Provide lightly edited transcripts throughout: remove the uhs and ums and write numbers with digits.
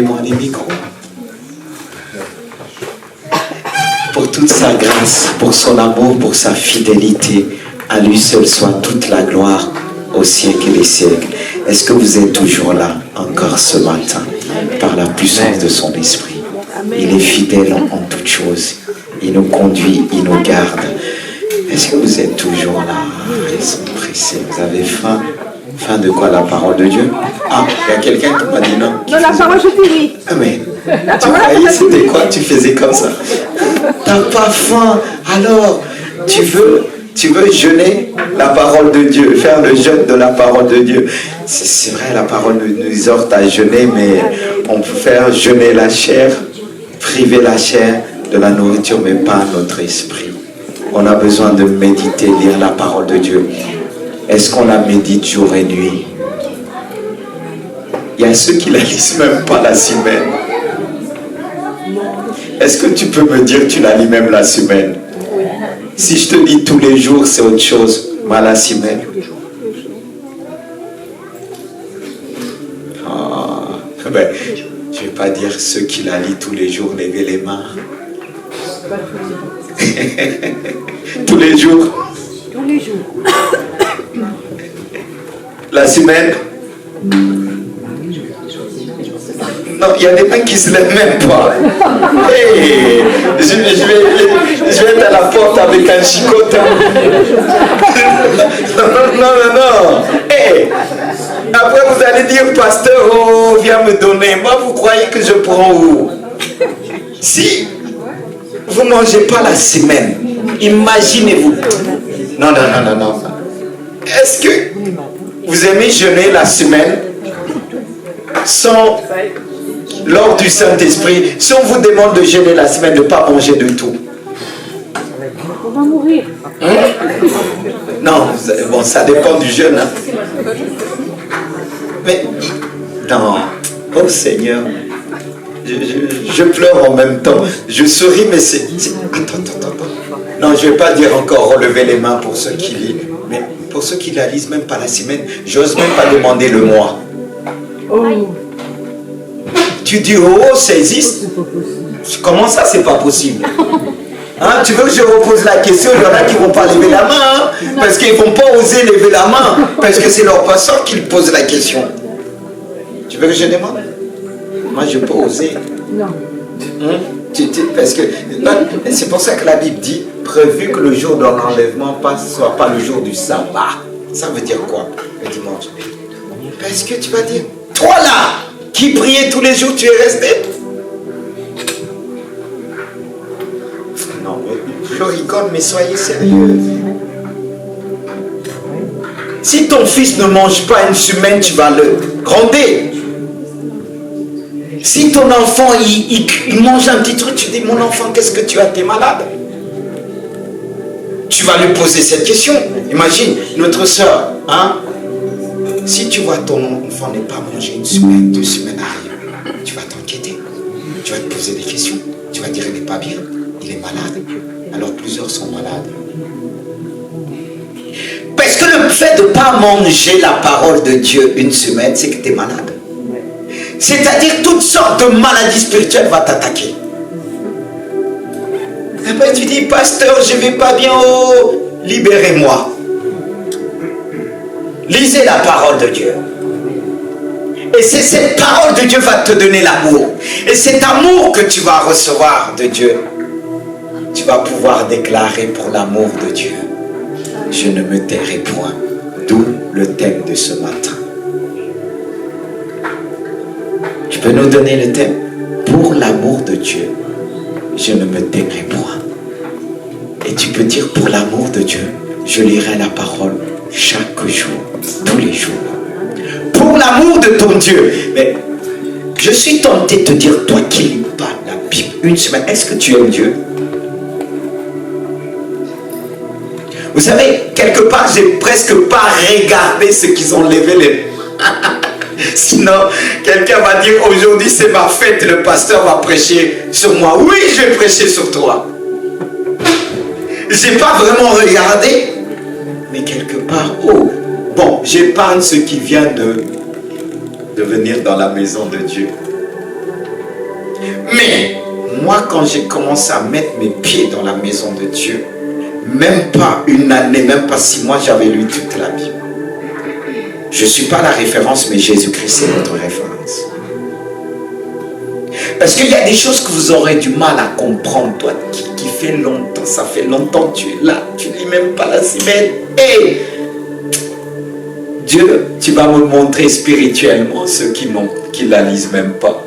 Moi les micros. Pour toute sa grâce, pour son amour, pour sa fidélité, à lui seul soit toute la gloire au siècle des siècles. Est-ce que vous êtes toujours là, encore ce matin, par la puissance de son esprit? Il est fidèle en toutes choses. Il nous conduit, il nous garde. Est-ce que vous êtes toujours là? Ils sont pressés. Vous avez faim? Faim de quoi? La parole de Dieu? Ah, il y a quelqu'un qui m'a dit non. Non, la parole, je finis. Ah mais, tu croyais c'était quoi? Tu faisais comme ça? T'as pas faim? Alors, tu veux jeûner la parole de Dieu, faire le jeûne de la parole de Dieu. C'est vrai, la parole nous exhorte à jeûner, mais on peut faire jeûner la chair, priver la chair de la nourriture, mais pas notre esprit. On a besoin de méditer, lire la parole de Dieu. Est-ce qu'on la médite jour et nuit? Il y a ceux qui la lisent même pas la semaine. Est-ce que tu peux me dire que tu la lis même la semaine? Si je te dis tous les jours, c'est autre chose. Moi, la semaine. Oh, ben, je ne vais pas dire ceux qui la lisent tous les jours, levez les mains. Tous les jours. Tous les jours. La semaine. Non, il y a des mains qui ne se lèvent même pas. Hey, je vais être à la porte avec un chicote. Non. Hey, après, vous allez dire, pasteur, oh, viens me donner. Moi, vous croyez que je prends où? Si vous ne mangez pas la semaine, imaginez-vous. Non. Est-ce que vous aimez jeûner la semaine sans l'ordre du Saint-Esprit? Si on vous demande de jeûner la semaine, de ne pas manger de tout. On va mourir. Non, bon, ça dépend du jeûne. Hein. Mais, non, oh Seigneur, je pleure en même temps. Je souris, mais c'est... Attends. Non, je ne vais pas dire encore relever les mains pour ceux qui lisent. Mais pour ceux qui la lisent même pas la semaine, j'ose même pas demander le mois. Oh. Tu dis, oh, saisisse. Comment ça, c'est pas possible? Hein, tu veux que je repose la question? Il y en a qui ne vont pas lever la main, hein, parce qu'ils ne vont pas oser lever la main, parce que c'est leur pasteur qui pose la question. Tu veux que je demande? Moi, je peux oser. Non. Parce que c'est pour ça que la Bible dit, prévu que le jour de l'enlèvement ne soit pas le jour du sabbat. Ça veut dire quoi, le dimanche? Parce que tu vas dire, toi là, qui priait tous les jours, tu es resté? Non, je rigole, mais soyez sérieux. Si ton fils ne mange pas une semaine, tu vas le gronder. Si ton enfant, il mange un petit truc, tu dis, mon enfant, qu'est-ce que tu as? T'es malade? Tu vas lui poser cette question. Imagine, notre soeur, hein? Si tu vois ton enfant ne pas manger une semaine, 2 semaines arrivent, tu vas t'inquiéter. Tu vas te poser des questions. Tu vas dire, il n'est pas bien, il est malade. Alors plusieurs sont malades. Parce que le fait de ne pas manger la parole de Dieu une semaine, c'est que tu es malade. C'est-à-dire toutes sortes de maladies spirituelles vont t'attaquer. Après tu dis, pasteur, je ne vais pas bien, oh, libérez-moi. Lisez la parole de Dieu. Et c'est cette parole de Dieu qui va te donner l'amour. Et cet amour que tu vas recevoir de Dieu, tu vas pouvoir déclarer pour l'amour de Dieu, je ne me tairai point. D'où le thème de ce matin. Tu peux nous donner le thème? Pour l'amour de Dieu, je ne me tairai point. Et tu peux dire, pour l'amour de Dieu, je lirai la parole chaque jour, tous les jours. Pour l'amour de ton Dieu. Mais je suis tenté de te dire, toi qui lis pas la Bible une semaine, est-ce que tu aimes Dieu? Vous savez, quelque part, j'ai presque pas regardé ceux qui ont levé les... Sinon, quelqu'un va dire, aujourd'hui c'est ma fête, le pasteur va prêcher sur moi. Oui, je vais prêcher sur toi. J'ai pas vraiment regardé, mais quelque part, oh, bon, j'épargne ceux qui viennent de venir dans la maison de Dieu. Mais moi, quand j'ai commencé à mettre mes pieds dans la maison de Dieu, même pas une année, même pas 6 mois, j'avais lu toute la Bible. Je ne suis pas la référence, mais Jésus-Christ, c'est notre référence. Parce qu'il y a des choses que vous aurez du mal à comprendre, toi, qui fait longtemps, ça fait longtemps que tu es là, tu ne lis même pas la semaine. Hey, Dieu, tu vas me montrer spirituellement ceux qui ne la lisent même pas.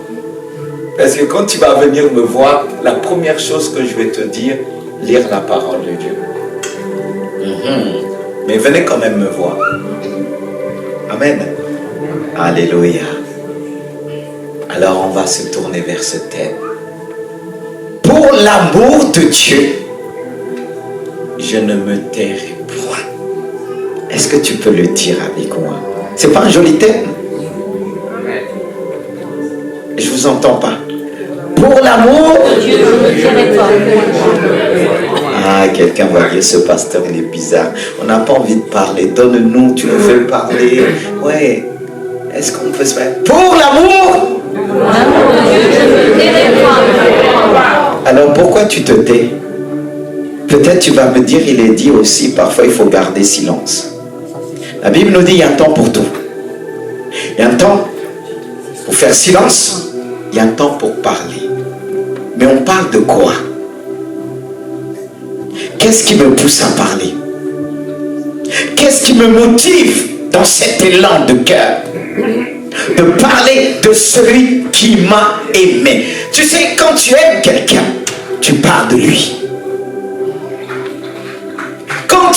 Parce que quand tu vas venir me voir, la première chose que je vais te dire, lire la parole de Dieu. Mais venez quand même me voir. Amen. Alléluia. Alors on va se tourner vers ce thème. Pour l'amour de Dieu, je ne me tairai point. Est-ce que tu peux le dire avec moi? C'est pas un joli thème? Je vous entends pas. Pour l'amour de Dieu, je ne me tairai pas. Ah, quelqu'un va dire, ce pasteur, il est bizarre. On n'a pas envie de parler. Donne-nous, tu nous fais parler. Ouais. Est-ce qu'on peut se faire? Pour l'amour de Dieu, je ne me tairai pas. Alors pourquoi tu te tais? Peut-être tu vas me dire, il est dit aussi, parfois il faut garder silence. La Bible nous dit, il y a un temps pour tout. Il y a un temps pour faire silence. Il y a un temps pour parler. Mais on parle de quoi? Qu'est-ce qui me pousse à parler? Qu'est-ce qui me motive dans cet élan de cœur? De parler de celui qui m'a aimé. Tu sais, quand tu aimes quelqu'un, tu parles de lui. Quand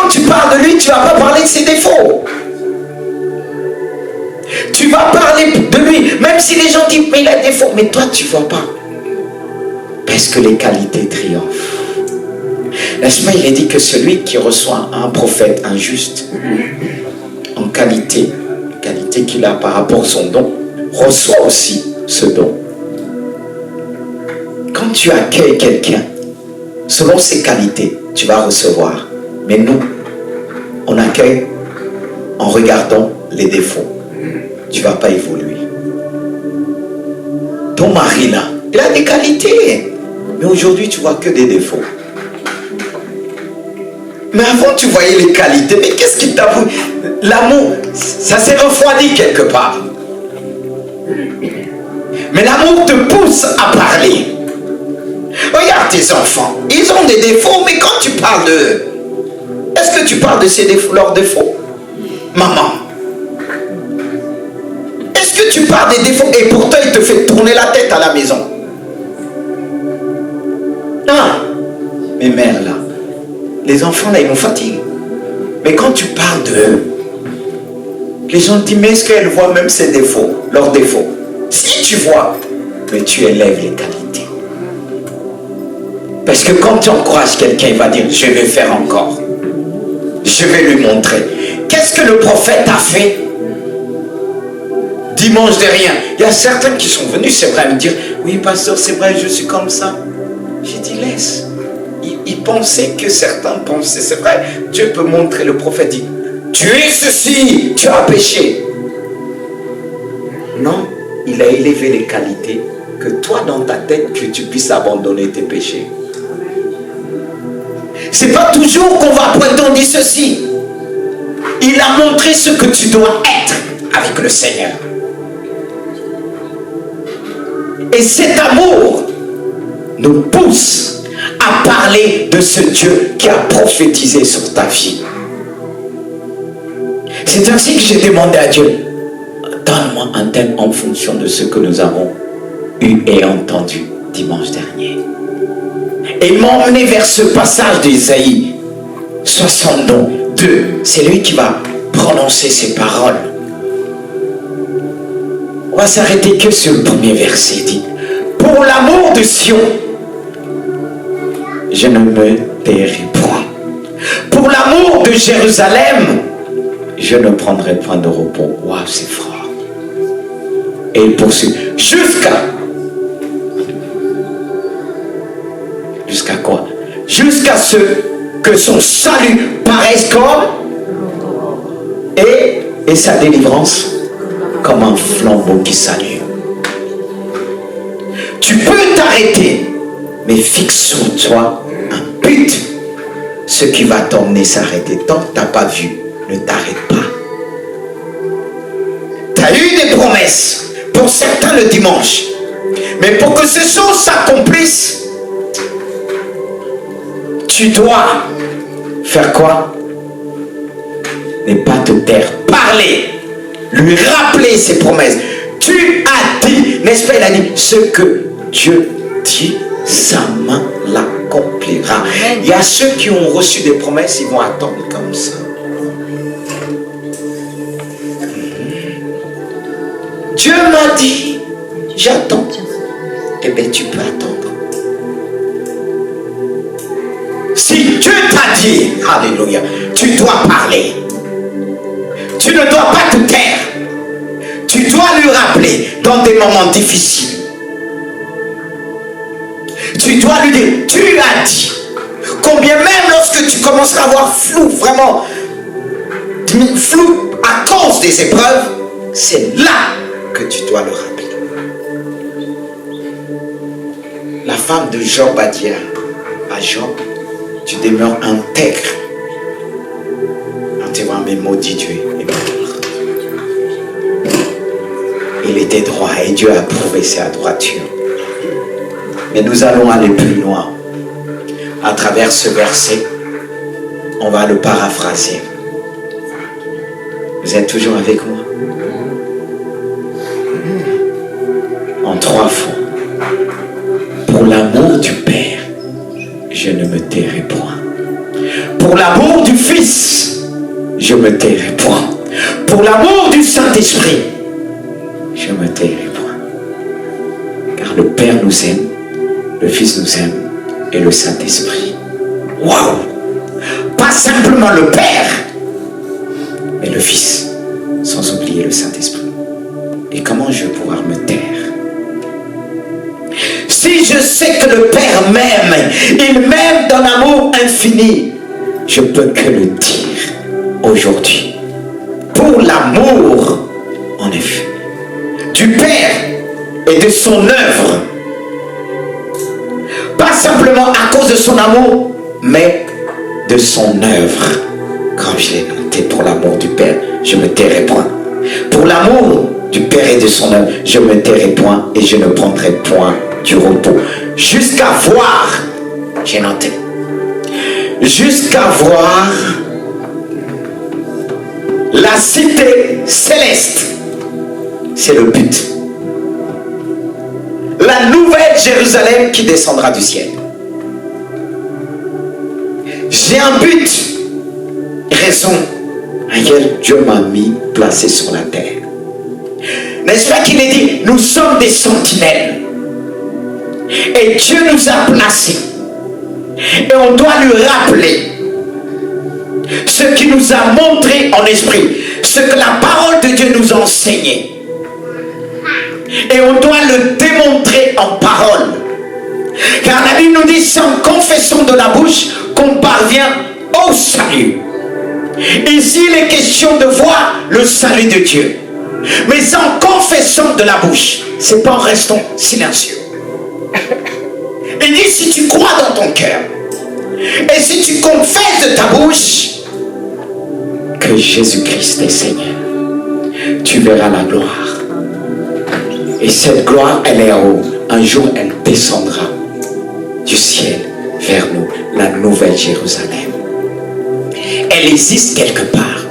tu parles de lui, tu ne vas pas parler de ses défauts. Tu vas parler de lui, même si les gens disent, mais il a des défauts. Mais toi, tu ne vois pas. Parce que les qualités triomphent. N'est-ce pas, il est dit que celui qui reçoit un prophète injuste, en qualité qu'il a par rapport à son don, reçoit aussi ce don. Quand tu accueilles quelqu'un, selon ses qualités, tu vas recevoir. Mais nous, on accueille en regardant les défauts. Tu ne vas pas évoluer. Ton mari là, il a des qualités. Mais aujourd'hui, tu vois que des défauts. Mais avant, tu voyais les qualités. Mais qu'est-ce qui t'a pris? L'amour, ça s'est refroidi quelque part. Mais l'amour te pousse à parler. Regarde tes enfants. Ils ont des défauts, mais quand tu parles d'eux, est-ce que tu parles de ces défauts, leurs défauts? Maman. Est-ce que tu parles des défauts et pourtant il te fait tourner la tête à la maison? Non. Mes mères là, les enfants là, ils nous fatiguent. Mais quand tu parles d'eux, les gens te disent, mais est-ce qu'elles voient même ses défauts, leurs défauts? Si tu vois, mais tu élèves les qualités. Parce que quand tu encourages quelqu'un, il va dire, je vais faire encore. Je vais lui montrer. Qu'est-ce que le prophète a fait dimanche dernier? Il y a certains qui sont venus, c'est vrai, me dire, oui pasteur, c'est vrai, je suis comme ça. J'ai dit, laisse. Ils pensaient que certains pensaient, c'est vrai, Dieu peut montrer. Le prophète dit, tu es ceci, tu as péché. Non, il a élevé les qualités que toi dans ta tête, que tu puisses abandonner tes péchés. C'est pas toujours qu'on va pointer, on dit ceci. Il a montré ce que tu dois être avec le Seigneur. Et cet amour nous pousse à parler de ce Dieu qui a prophétisé sur ta vie. C'est ainsi que j'ai demandé à Dieu, donne-moi un thème en fonction de ce que nous avons eu et entendu dimanche dernier. Et il m'a emmené vers ce passage d'Ésaïe 62. C'est lui qui va prononcer ces paroles. On va s'arrêter que sur le premier verset. Il dit, pour l'amour de Sion, je ne me tairai point. Pour l'amour de Jérusalem, je ne prendrai point de repos. Waouh, c'est fort. Et il poursuit. Jusqu'à quoi? Jusqu'à ce que son salut paraisse comme et sa délivrance comme un flambeau qui s'allume. Tu peux t'arrêter, mais fixe sur toi un but. Ce qui va t'emmener s'arrêter. Tant que tu n'as pas vu, ne t'arrête pas. Tu as eu des promesses, pour certains le dimanche. Mais pour que ces choses s'accomplissent, tu dois faire quoi? Ne pas te taire. Parler. Lui rappeler ses promesses. Tu as dit, n'est-ce pas, il a dit, ce que Dieu dit, sa main l'accomplira. Il y a ceux qui ont reçu des promesses, ils vont attendre comme ça. Dieu m'a dit, j'attends. Eh bien, tu peux attendre. Si Dieu t'a dit, alléluia, tu dois parler. Tu ne dois pas te taire. Tu dois lui rappeler dans des moments difficiles. Tu dois lui dire, tu as dit. Combien même lorsque tu commences à avoir flou, vraiment flou à cause des épreuves, c'est là que tu dois le rappeler. La femme de Job a dit à Job, tu demeures intègre. On te voit, mais maudit Dieu et mort. Il était droit et Dieu a approuvé sa droiture. Mais nous allons aller plus loin. À travers ce verset, on va le paraphraser. Vous êtes toujours avec moi? En 3 fois. Pour l'amour du Père, je ne me tairai point. Pour l'amour du Fils, je me tairai point. Pour l'amour du Saint-Esprit, je me tairai point. Car le Père nous aime, le Fils nous aime et le Saint-Esprit. Waouh! Pas simplement le Père, mais le Fils, sans oublier le Saint-Esprit. Et comment je vais pouvoir me taire? Si je sais que le Père m'aime, il m'aime d'un amour infini, je peux que le dire aujourd'hui. Pour l'amour, en effet, du Père et de son œuvre. Pas simplement à cause de son amour, mais de son œuvre. Comme je l'ai noté, pour l'amour du Père, je ne me tairai point. Pour l'amour du Père et de son œuvre, je ne me tairai point et je ne prendrai point du repos. Jusqu'à voir, j'ai noté, jusqu'à voir la cité céleste. C'est le but. La nouvelle Jérusalem qui descendra du ciel. J'ai un but, raison à laquelle Dieu m'a mis, placé sur la terre. N'est-ce pas qu'il est dit, nous sommes des sentinelles. Et Dieu nous a placés. Et on doit lui rappeler ce qu'il nous a montré en esprit, ce que la parole de Dieu nous a enseigné. Et on doit le démontrer en parole. Car la Bible nous dit, c'est en confessant de la bouche qu'on parvient au salut. Ici, il est question de voir le salut de Dieu. Mais en confessant de la bouche, c'est pas en restant silencieux. Il dit, si tu crois dans ton cœur, et si tu confesses de ta bouche que Jésus-Christ est Seigneur, tu verras la gloire. Et cette gloire, elle est en haut. Un jour, elle descendra du ciel vers nous, la nouvelle Jérusalem. Elle existe quelque part.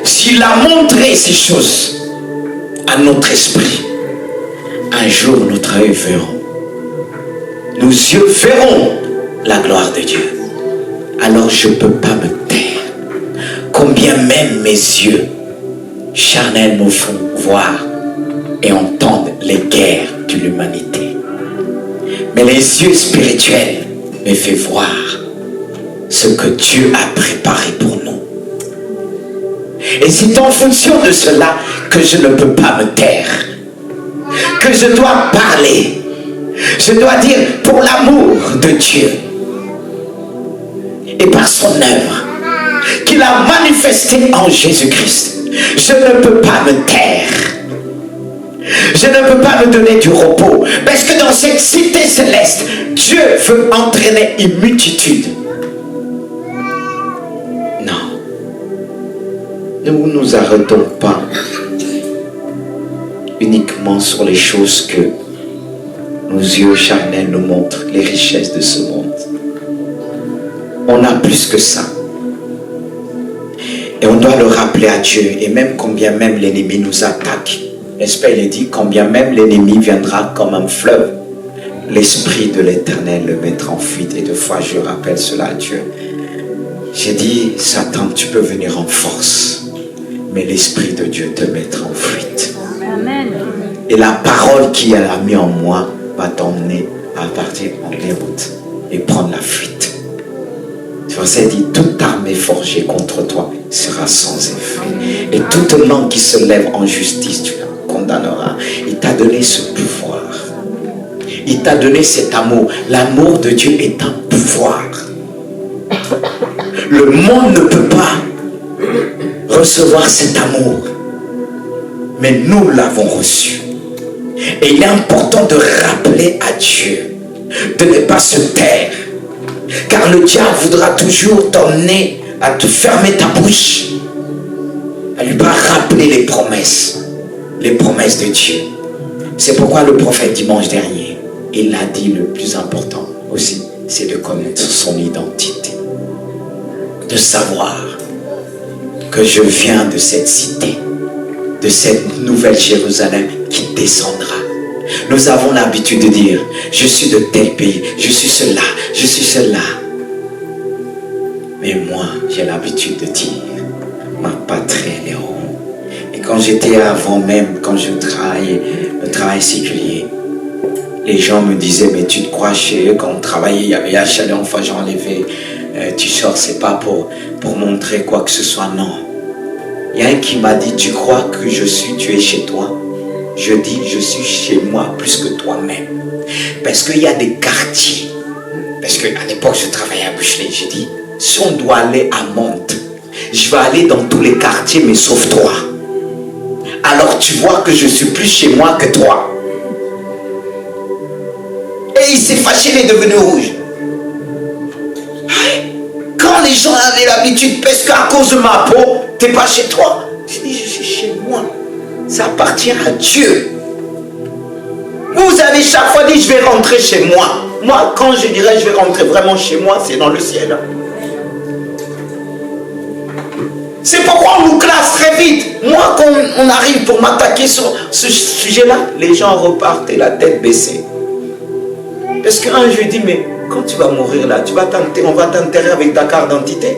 S'il a montré ces choses à notre esprit, un jour notre œil verra. Nos yeux verront la gloire de Dieu. Alors je ne peux pas me taire. Combien même mes yeux charnels me font voir et entendre les guerres de l'humanité. Mais les yeux spirituels me font voir ce que Dieu a préparé pour nous. Et c'est en fonction de cela que je ne peux pas me taire. Que je dois parler. Je dois dire pour l'amour de Dieu. Et par son œuvre qu'il a manifestée en Jésus-Christ. Je ne peux pas me taire. Je ne peux pas me donner du repos. Parce que dans cette cité céleste, Dieu veut entraîner une multitude. Non. Ne nous arrêtons pas uniquement sur les choses que nos yeux charnels nous montrent, les richesses de ce monde. On a plus que ça. Et on doit le rappeler à Dieu. Et même combien même l'ennemi nous attaque. N'est-ce pas, il est dit, combien même l'ennemi viendra comme un fleuve, l'Esprit de l'Éternel le mettra en fuite. Et deux fois, je rappelle cela à Dieu. J'ai dit, Satan, tu peux venir en force, mais l'Esprit de Dieu te mettra en fuite. Amen. Et la parole qu'il a mis en moi va t'emmener à partir en déroute et prendre la fuite. C'est pour ça qu'il dit, toute armée forgée contre toi sera sans effet. Et toute langue qui se lève en justice, tu la condamneras. Il t'a donné ce pouvoir. Il t'a donné cet amour. L'amour de Dieu est un pouvoir. Le monde ne peut pas recevoir cet amour. Mais nous l'avons reçu. Et il est important de rappeler à Dieu de ne pas se taire. Car le diable voudra toujours t'emmener à te fermer ta bouche, à lui pas rappeler les promesses de Dieu. C'est pourquoi le prophète dimanche dernier, il a dit le plus important aussi, c'est de connaître son identité. De savoir que je viens de cette cité, de cette nouvelle Jérusalem qui descendra. Nous avons l'habitude de dire, je suis de tel pays, je suis cela, je suis cela. Mais moi, j'ai l'habitude de dire, ma patrie est haut. Et quand j'étais avant même, quand je travaillais, le travail séculier, les gens me disaient, mais tu te crois chez eux, quand on travaillait, il y avait HL, enfin j'ai enlevé, tu sors, c'est pas pour montrer quoi que ce soit, non. Il y a un qui m'a dit, tu crois que tu es chez toi? Je dis, je suis chez moi plus que toi-même. Parce qu'il y a des quartiers. Parce qu'à l'époque, je travaillais à Buchelet. J'ai dit, si on doit aller à Mantes, je vais aller dans tous les quartiers, mais sauf toi. Alors tu vois que je suis plus chez moi que toi. Et il s'est fâché, il est devenu rouge. Quand les gens avaient l'habitude, parce qu'à cause de ma peau, t'es pas chez toi. Je dis, je suis chez moi. Ça appartient à Dieu. Vous avez chaque fois dit, je vais rentrer chez moi. Moi, quand je dirais, je vais rentrer vraiment chez moi, c'est dans le ciel. C'est pourquoi on nous classe très vite. Moi, quand on arrive pour m'attaquer sur ce sujet-là, les gens repartent et la tête baissée. Parce qu'un, je lui dis, mais quand tu vas mourir là, on va t'enterrer avec ta carte d'identité.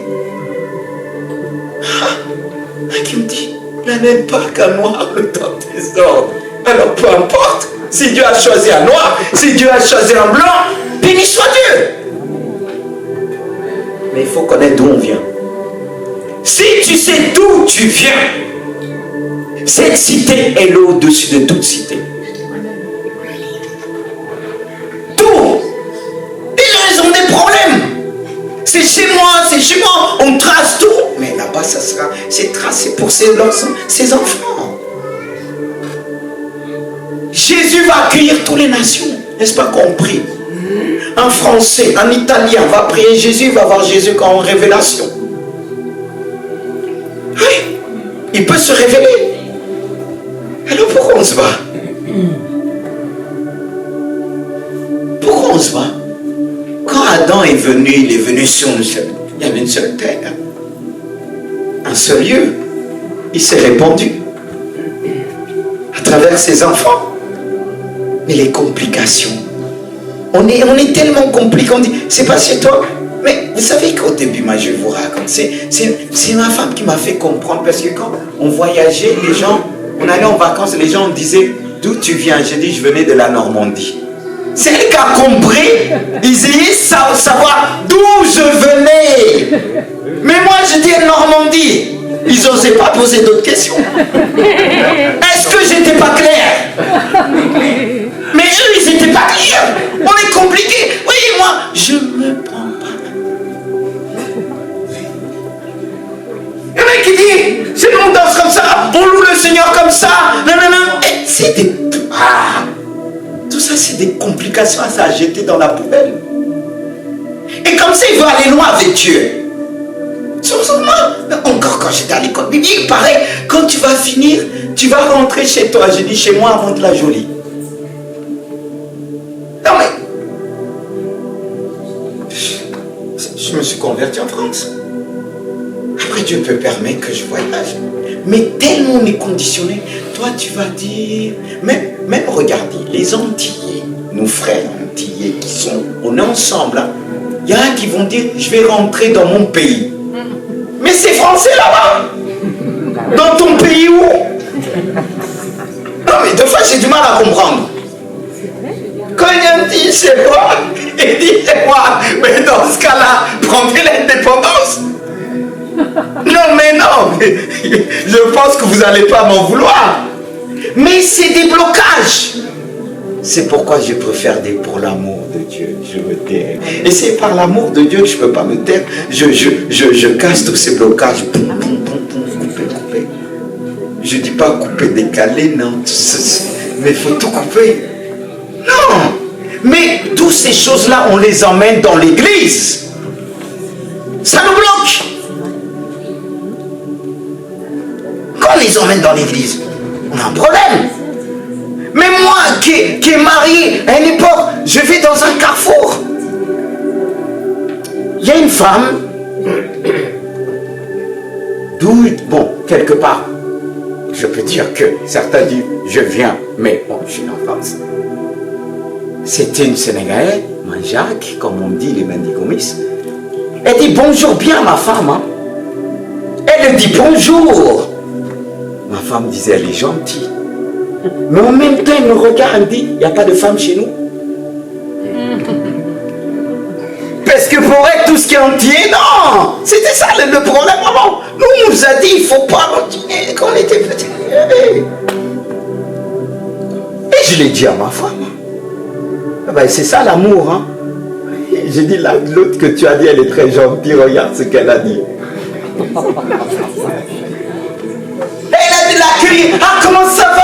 Qui me dit, il n'aime pas qu'un noir le temps des ordres. Alors peu importe, si Dieu a choisi un noir, si Dieu a choisi un blanc, béni soit Dieu. Mais il faut connaître d'où on vient. Si tu sais d'où tu viens, cette cité est au-dessus de toute cité. Tout. Les gens, ils ont des problèmes. C'est chez moi, on trace tout. Mais là-bas, c'est tracé pour ses enfants. Jésus va accueillir toutes les nations. N'est-ce pas compris? Un Français, un Italien va prier Jésus, va voir Jésus comme en révélation. Oui, il peut se révéler. Alors pourquoi on se bat? Pourquoi on se bat? Quand Adam est venu, il est venu sur une seule. Il y avait une seule terre. Un seul lieu. Il s'est répandu. À travers ses enfants. Mais les complications. On est tellement compliqué. On dit, c'est pas chez toi. Mais vous savez qu'au début, moi je vous raconte. C'est ma femme qui m'a fait comprendre. Parce que quand on voyageait, les gens, on allait en vacances, les gens disaient, d'où tu viens? J'ai dit, je venais de la Normandie. C'est elle qui a compris. Ils essayaient de savoir d'où je venais. Mais moi, je dis Normandie. Ils n'osaient pas poser d'autres questions. Est-ce que j'étais pas clair? Mais eux, ils n'étaient pas clairs. On est compliqué. Oui, moi, je me prends pas. Le mec qui dit, c'est nous on danse comme ça, on loue le Seigneur comme ça. Non, non, non. C'est des c'est des complications à ça, à jeter dans la poubelle. Et comme ça, il veut aller loin avec Dieu. Encore quand j'étais à l'école biblique, pareil, quand tu vas finir, tu vas rentrer chez toi. J'ai dit chez moi avant de la jolie. Non mais, je me suis converti en France. Après, Dieu peut permettre que je voyage. Mais tellement on est conditionné, toi tu vas dire, même regardez, les Antillais, nos frères Antillais qui sont, on est ensemble, hein. Il y en a qui vont dire, je vais rentrer dans mon pays. Mais c'est français là-bas. Dans ton pays où? Non mais des fois j'ai du mal à comprendre. Quand il y a un dit c'est moi, il dit c'est moi. Mais dans ce cas-là, prenez l'indépendance. Non mais non, je pense que vous n'allez pas m'en vouloir. Mais c'est des blocages. C'est pourquoi je préfère dire pour l'amour de Dieu, je me tais. Et c'est par l'amour de Dieu que je ne peux pas me taire. Je casse tous ces blocages. Couper. Je ne dis pas couper, décaler, non. Mais il faut tout couper. Non. Mais toutes ces choses-là, on les emmène dans l'église. Ça nous bloque. Quand on les emmène dans l'église, on a un problème. Mais moi qui est marié, à une époque, je vais dans un carrefour. Il y a une femme, d'où, bon, quelque part, je peux dire que certains disent, je viens, mais bon, je suis en France. C'était une Sénégalaise, Manjak, comme on dit, les Mendigomis. Elle dit bonjour bien, ma femme. Hein. Elle dit bonjour. Ma femme disait, elle est gentille. Mais en même temps, elle me regarde et dit, il n'y a pas de femme chez nous. Parce que pour être tout ce qui est entier, non. C'était ça le problème avant. Nous, on nous a dit, il ne faut pas continuer quand on était petits. Et je l'ai dit à ma femme. Ben, c'est ça l'amour. Hein. J'ai dit, l'autre que tu as dit, elle est très gentille, regarde ce qu'elle a dit. Elle a crié, ah comment ça va?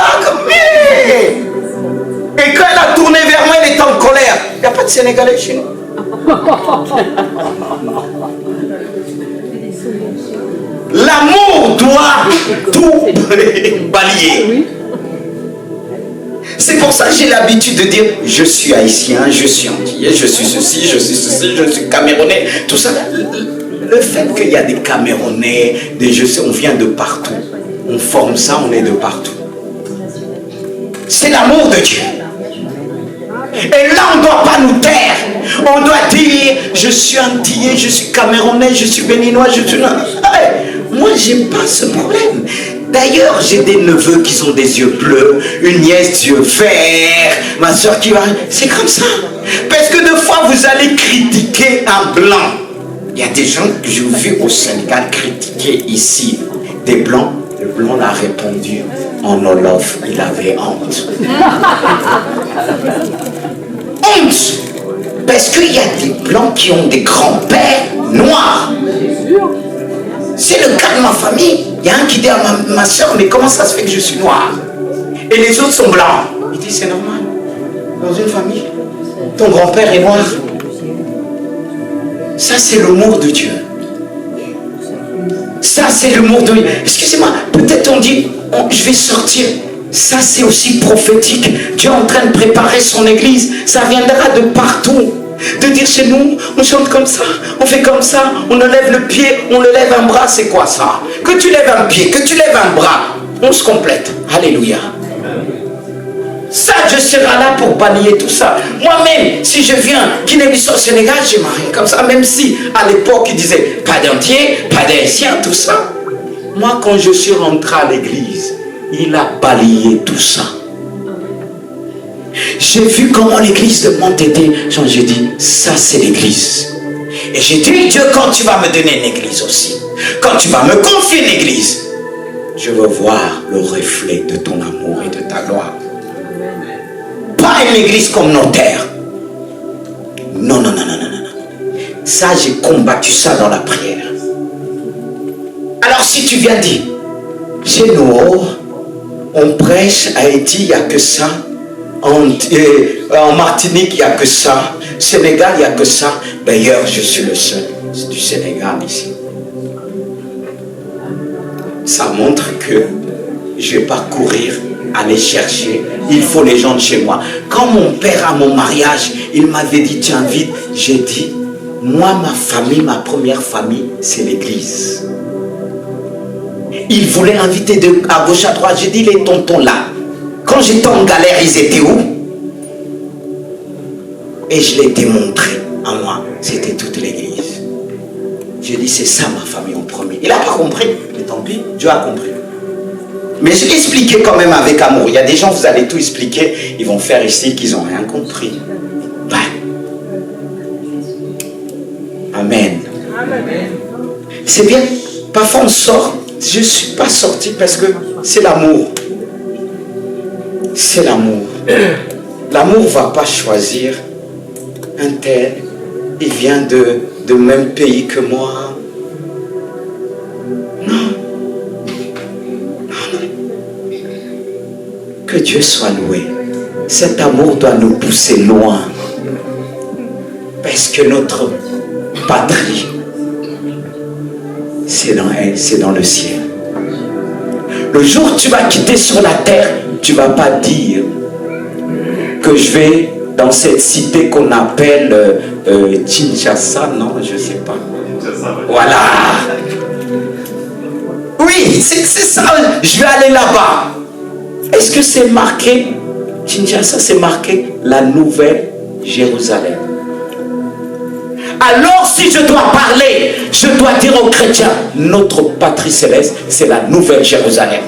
Et quand elle a tourné vers moi, elle était en colère. Il n'y a pas de Sénégalais chez nous. L'amour doit tout balayer. C'est pour ça que j'ai l'habitude de dire, je suis haïtien, je suis antillais, je suis ceci, je suis camerounais, tout ça. Le fait qu'il y a des Camerounais, on vient de partout. On forme ça, on est de partout. C'est l'amour de Dieu. Et là, on ne doit pas nous taire. On doit dire, je suis antillais, je suis camerounais, je suis béninois, je suis... Moi, j'aime pas ce problème. D'ailleurs, j'ai des neveux qui ont des yeux bleus, une nièce yeux verts, ma soeur qui va... C'est comme ça. Parce que des fois, vous allez critiquer un blanc. Il y a des gens que j'ai vu au Sénégal critiquer ici des blancs. Le blanc l'a répondu en Wolof, il avait honte. Honte! Parce qu'il y a des blancs qui ont des grands-pères noirs. C'est le cas de ma famille. Il y a un qui dit à ma soeur, mais comment ça se fait que je suis noir? Et les autres sont blancs. Il dit, c'est normal. Dans une famille, ton grand-père est noir. Ça, c'est l'amour de Dieu. Ça, c'est l'amour de Dieu. Excusez-moi, peut-être on dit, je vais sortir. Ça, c'est aussi prophétique. Dieu est en train de préparer son église. Ça viendra de partout. De dire chez nous, on chante comme ça, on fait comme ça, on lève le pied, on le lève un bras, c'est quoi ça? Que tu lèves un pied, que tu lèves un bras, on se complète. Alléluia. Ça, je serai là pour balayer tout ça. Moi-même, si je viens Guinée-Bissau, Sénégal, je m'arrête comme ça. Même si, à l'époque, ils disaient pas d'entier, pas d'haïtien, tout ça. Moi, quand je suis rentré à l'église, il a balayé tout ça. J'ai vu comment l'église de Monte était. J'ai dit, ça c'est l'église. Et j'ai dit, Dieu, quand tu vas me donner une église aussi, quand tu vas me confier une église, je veux voir le reflet de ton amour et de ta gloire. Pas une église comme notaire. Non. Ça, j'ai combattu ça dans la prière. Alors si tu viens dire, chez nous, on prêche à Haïti, il n'y a que ça. En Martinique, il n'y a que ça. Sénégal, il n'y a que ça. D'ailleurs, je suis le seul du Sénégal ici. Ça montre que je ne vais pas courir, aller chercher. Il faut les gens de chez moi. Quand mon père, à mon mariage, il m'avait dit, tiens, vite, j'ai dit, moi, ma famille, ma première famille, c'est l'église. Il voulait inviter à gauche, à droite. J'ai dit, les tontons là, quand j'étais en galère, ils étaient où? Et je l'ai démontré à moi. C'était toute l'église. J'ai dit, c'est ça ma famille en premier. Il n'a pas compris, mais tant pis, Dieu a compris. Mais j'ai expliqué quand même avec amour. Il y a des gens, vous allez tout expliquer, ils vont faire ici qu'ils n'ont rien compris. Ouais. Amen. Amen. C'est bien. Parfois on sort. Je ne suis pas sorti parce que c'est l'amour. C'est l'amour. L'amour ne va pas choisir un tel. Il vient de même pays que moi. Non. Que Dieu soit loué. Cet amour doit nous pousser loin. Parce que notre patrie, c'est dans elle, c'est dans le ciel. Le jour où tu vas quitter sur la terre, tu ne vas pas dire que je vais dans cette cité qu'on appelle Kinshasa, non, je ne sais pas. Voilà. Oui, c'est ça, je vais aller là-bas. Est-ce que c'est marqué, Kinshasa, c'est marqué la nouvelle Jérusalem? Alors si je dois parler, je dois dire aux chrétiens, notre patrie céleste, c'est la nouvelle Jérusalem.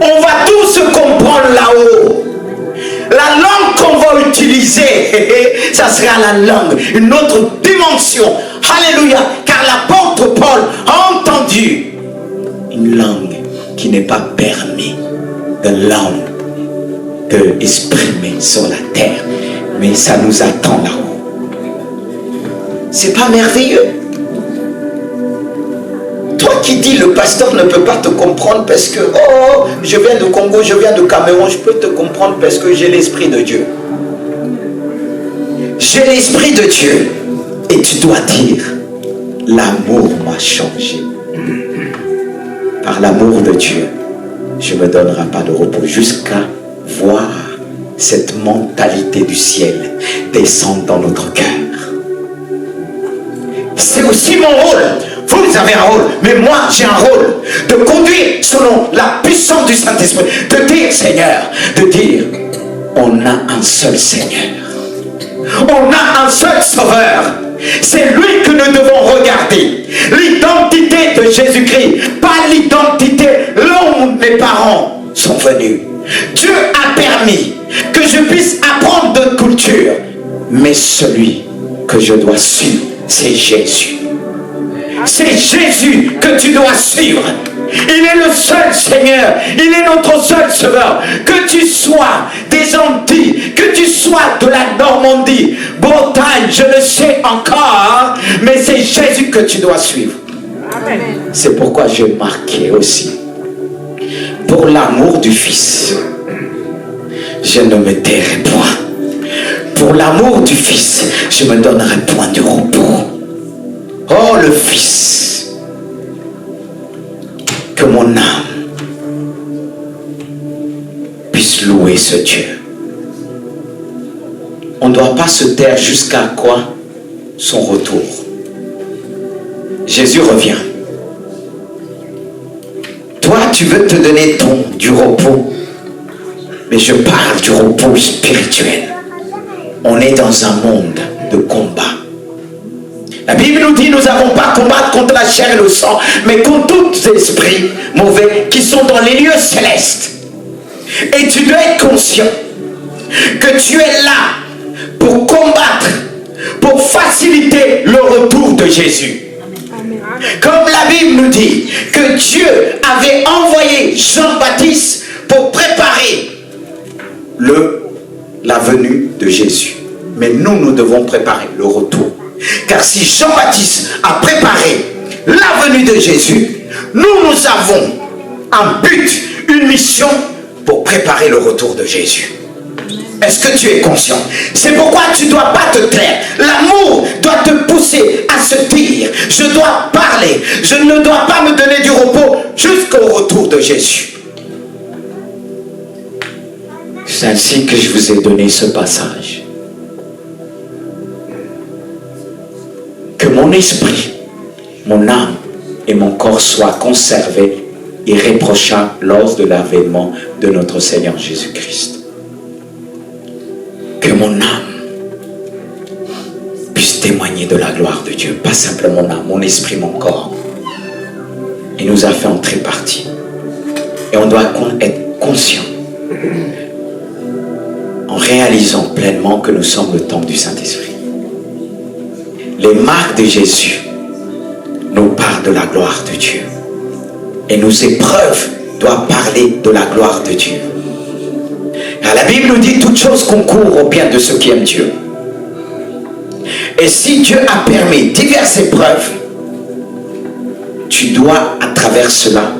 On va tous se comprendre là-haut. La langue qu'on va utiliser, ça sera la langue, une autre dimension. Alléluia. Car l'apôtre Paul a entendu une langue qui n'est pas permis de langue de exprimer sur la terre. Mais ça nous attend là-haut. C'est pas merveilleux? Toi qui dis le pasteur ne peut pas te comprendre parce que oh, je viens de Congo, je viens de Cameroun, je peux te comprendre parce que j'ai l'esprit de Dieu. J'ai l'esprit de Dieu. Et tu dois dire, l'amour m'a changé. Par l'amour de Dieu, je ne me donnerai pas de repos jusqu'à voir cette mentalité du ciel descendre dans notre cœur. C'est aussi mon rôle. Vous avez un rôle, mais moi j'ai un rôle de conduire selon la puissance du Saint-Esprit, de dire Seigneur, de dire on a un seul Seigneur, on a un seul Sauveur. C'est lui que nous devons regarder. L'identité de Jésus-Christ, pas l'identité là où mes parents sont venus. Dieu a permis que je puisse apprendre de culture, mais celui que je dois suivre, c'est Jésus. C'est Jésus que tu dois suivre. Il est le seul Seigneur. Il est notre seul Sauveur. Que tu sois des Antilles, que tu sois de la Normandie, Bretagne, je le sais encore, mais c'est Jésus que tu dois suivre. Amen. C'est pourquoi j'ai marqué aussi. Pour l'amour du Fils, je ne me tairai point. Pour l'amour du Fils, je me donnerai point de repos. Oh, le Fils, que mon âme puisse louer ce Dieu. On ne doit pas se taire jusqu'à quoi? Son retour. Jésus revient. Toi, tu veux te donner du repos. Mais je parle du repos spirituel. On est dans un monde de combat. La Bible nous dit, nous n'avons pas à combattre contre la chair et le sang, mais contre tous les esprits mauvais qui sont dans les lieux célestes. Et tu dois être conscient que tu es là pour combattre, pour faciliter le retour de Jésus. Comme la Bible nous dit que Dieu avait envoyé Jean-Baptiste pour préparer la venue de Jésus. Mais nous devons préparer le retour. Car si Jean-Baptiste a préparé la venue de Jésus, nous avons un but, une mission pour préparer le retour de Jésus. Est-ce que tu es conscient? C'est pourquoi tu ne dois pas te taire. L'amour doit te pousser à se dire, je dois parler, je ne dois pas me donner du repos jusqu'au retour de Jésus. C'est ainsi que je vous ai donné ce passage. Que mon esprit, mon âme et mon corps soient conservés irréprochables lors de l'avènement de notre Seigneur Jésus-Christ. Que mon âme puisse témoigner de la gloire de Dieu, pas simplement mon âme, mon esprit, mon corps. Il nous a fait en tripartie. Et on doit être conscient, en réalisant pleinement que nous sommes le temple du Saint-Esprit. Les marques de Jésus nous parlent de la gloire de Dieu. Et nos épreuves doivent parler de la gloire de Dieu. Car la Bible nous dit toutes choses concourent au bien de ceux qui aiment Dieu. Et si Dieu a permis diverses épreuves, tu dois à travers cela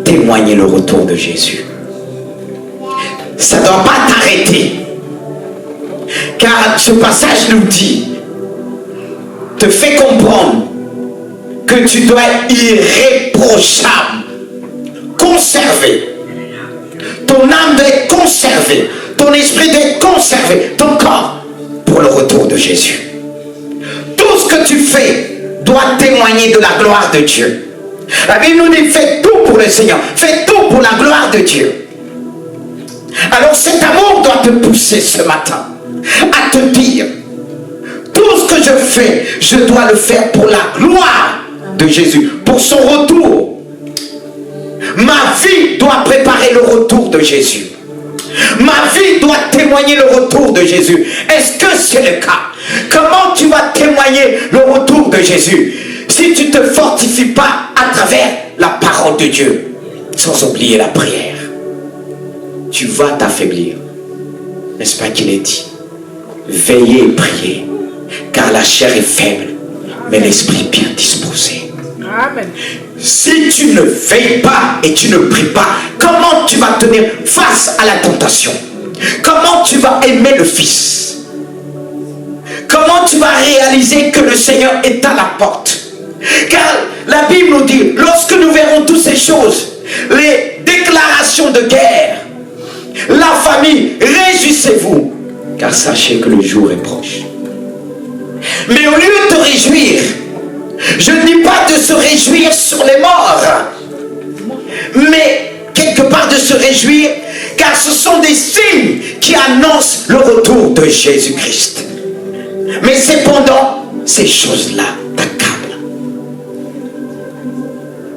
témoigner le retour de Jésus. Ça ne doit pas t'arrêter. Car ce passage nous dit, te fait comprendre que tu dois être irréprochable, conservé. Ton âme doit être conservée, ton esprit doit être conservé, ton corps pour le retour de Jésus. Tout ce que tu fais doit témoigner de la gloire de Dieu. La Bible nous dit, fais tout pour le Seigneur, fais tout pour la gloire de Dieu. Alors cet amour doit te pousser ce matin à te dire, tout ce que je fais, je dois le faire pour la gloire de Jésus, pour son retour. Ma vie doit préparer le retour de Jésus. Ma vie doit témoigner le retour de Jésus. Est-ce que c'est le cas? Comment tu vas témoigner le retour de Jésus si tu ne te fortifies pas à travers la parole de Dieu, sans oublier la prière? Tu vas t'affaiblir. N'est-ce pas qu'il est dit? Veillez et priez, car la chair est faible, mais l'esprit bien disposé. Amen. Si tu ne veilles pas et tu ne pries pas, comment tu vas tenir face à la tentation? Comment tu vas aimer le Fils? Comment tu vas réaliser que le Seigneur est à la porte? Car la Bible nous dit, lorsque nous verrons toutes ces choses, les déclarations de guerre, la famille, réjouissez-vous, car sachez que le jour est proche. Mais au lieu de te réjouir, je ne dis pas de se réjouir sur les morts, mais quelque part de se réjouir, car ce sont des signes qui annoncent le retour de Jésus-Christ. Mais cependant, ces choses-là t'accablent.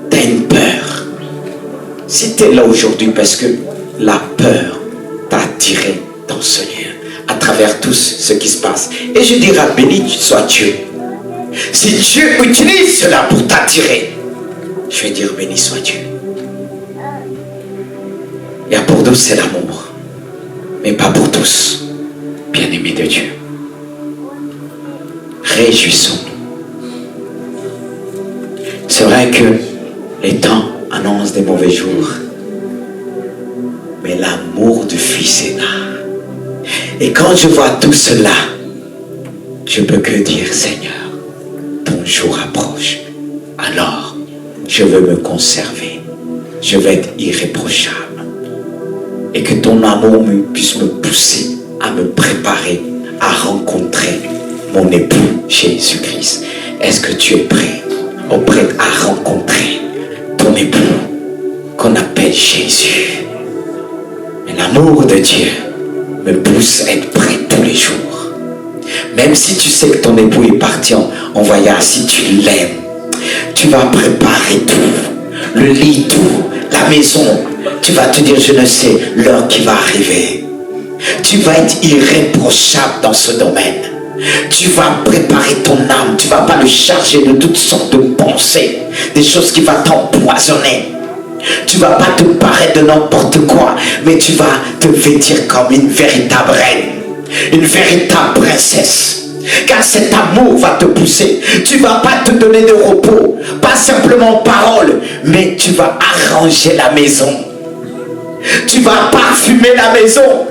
Tu as une peur. Si tu es là aujourd'hui parce que la peur t'a attiré dans ce lieu, à travers tout ce qui se passe. Et je dirais, béni soit Dieu. Si Dieu utilise cela pour t'attirer, je vais dire, béni soit Dieu. Et pour nous, c'est l'amour. Mais pas pour tous. Bien-aimés de Dieu. Réjouissons-nous. C'est vrai que les temps annoncent des mauvais jours. Mais l'amour du Fils est là. Et quand je vois tout cela, je peux que dire, Seigneur, ton jour approche. Alors, je veux me conserver. Je veux être irréprochable. Et que ton amour puisse me pousser à me préparer à rencontrer mon époux Jésus-Christ. Est-ce que tu es prêt ou prête à rencontrer ton époux qu'on appelle Jésus? Mais l'amour de Dieu me pousse à être prêt tous les jours. Même si tu sais que ton époux est parti en voyage, si tu l'aimes, tu vas préparer tout, le lit, tout, la maison. Tu vas te dire, je ne sais l'heure qui va arriver. Tu vas être irréprochable dans ce domaine. Tu vas préparer ton âme. Tu ne vas pas le charger de toutes sortes de pensées, des choses qui vont t'empoisonner. Tu ne vas pas te paraître de n'importe quoi, mais tu vas te vêtir comme une véritable reine, une véritable princesse. Car cet amour va te pousser. Tu ne vas pas te donner de repos, pas simplement parole, mais tu vas arranger la maison. Tu vas parfumer la maison.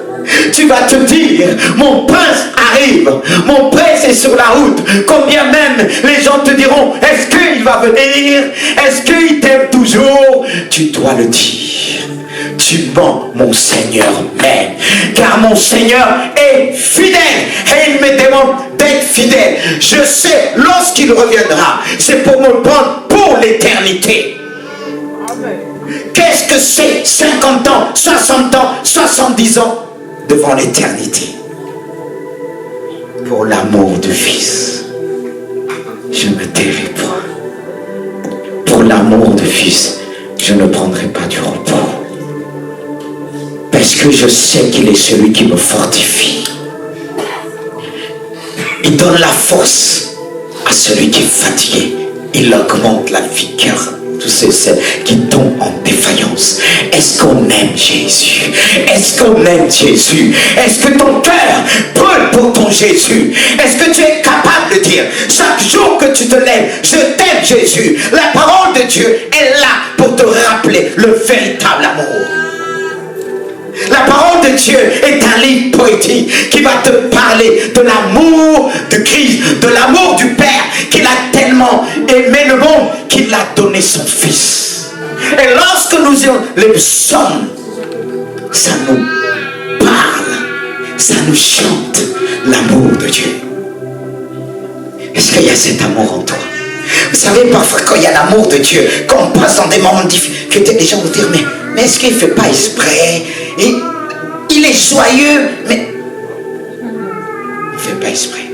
Tu vas te dire, mon prince arrive, mon prince est sur la route. Combien même les gens te diront, est-ce qu'il va venir? Est-ce qu'il t'aime toujours? Tu dois le dire. Tu mens, mon Seigneur m'aime, car mon Seigneur est fidèle et il me demande d'être fidèle. Je sais, lorsqu'il reviendra, c'est pour me prendre pour l'éternité. Qu'est-ce que c'est 50 ans, 60 ans, 70 ans devant l'éternité? Pour l'amour du Fils, je ne me tairai point. Pour l'amour du Fils, je ne prendrai pas du repos. Parce que je sais qu'il est celui qui me fortifie. Il donne la force à celui qui est fatigué. Il augmente la vigueur. Tous ceux qui tombent en défaillance. Est-ce qu'on aime Jésus? Est-ce qu'on aime Jésus? Est-ce que ton cœur brûle pour ton Jésus? Est-ce que tu es capable de dire chaque jour que tu te lèves, je t'aime Jésus? La parole de Dieu est là pour te rappeler le véritable amour. La parole de Dieu est un livre poétique qui va te parler de l'amour de Christ, de l'amour du Père, qu'il a tellement aimé le monde qu'il a donné son Fils. Et lorsque nous lisons les psaumes, ça nous parle, ça nous chante l'amour de Dieu. Est-ce qu'il y a cet amour en toi? Vous savez, parfois quand il y a l'amour de Dieu, quand on passe dans des moments de difficulté, les gens vont dire, mais est-ce qu'il ne fait pas exprès? Et il est joyeux, mais il ne fait pas exprès.